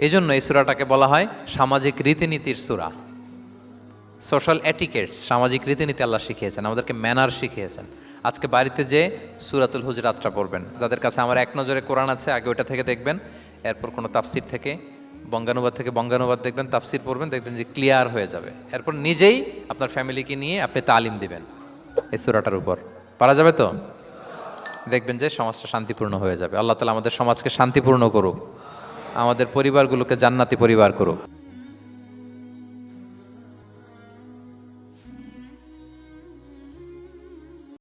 এই জন্য এই সূরাটাকে বলা হয় সামাজিক রীতিনীতির সূরা। সোশ্যাল এটিকেটস, সামাজিক রীতিনীতি আল্লাহ শিখিয়েছেন, আমাদেরকে ম্যানার শিখিয়েছেন। আজকে বাড়িতে যে সূরাতুল হুজরাতটা পড়বেন, যাদের কাছে আমার এক নজরে কোরআন আছে আগে ওইটা থেকে দেখবেন, এরপর কোনো তাফসির থেকে বঙ্গানুবাদ থেকে বঙ্গানুবাদ দেখবেন, তাফসির পড়বেন, দেখবেন যে ক্লিয়ার হয়ে যাবে। এরপর নিজেই আপনার ফ্যামিলিকে নিয়ে আপনি তালিম দিবেন এই সূরাটার উপর। পারা যাবে তো? দেখবেন যে সমাজটা শান্তিপূর্ণ হয়ে যাবে। আল্লাহ তাআলা আমাদের সমাজকে শান্তিপূর্ণ করুক, আমাদের পরিবারগুলোকে জান্নাতি পরিবার করুক।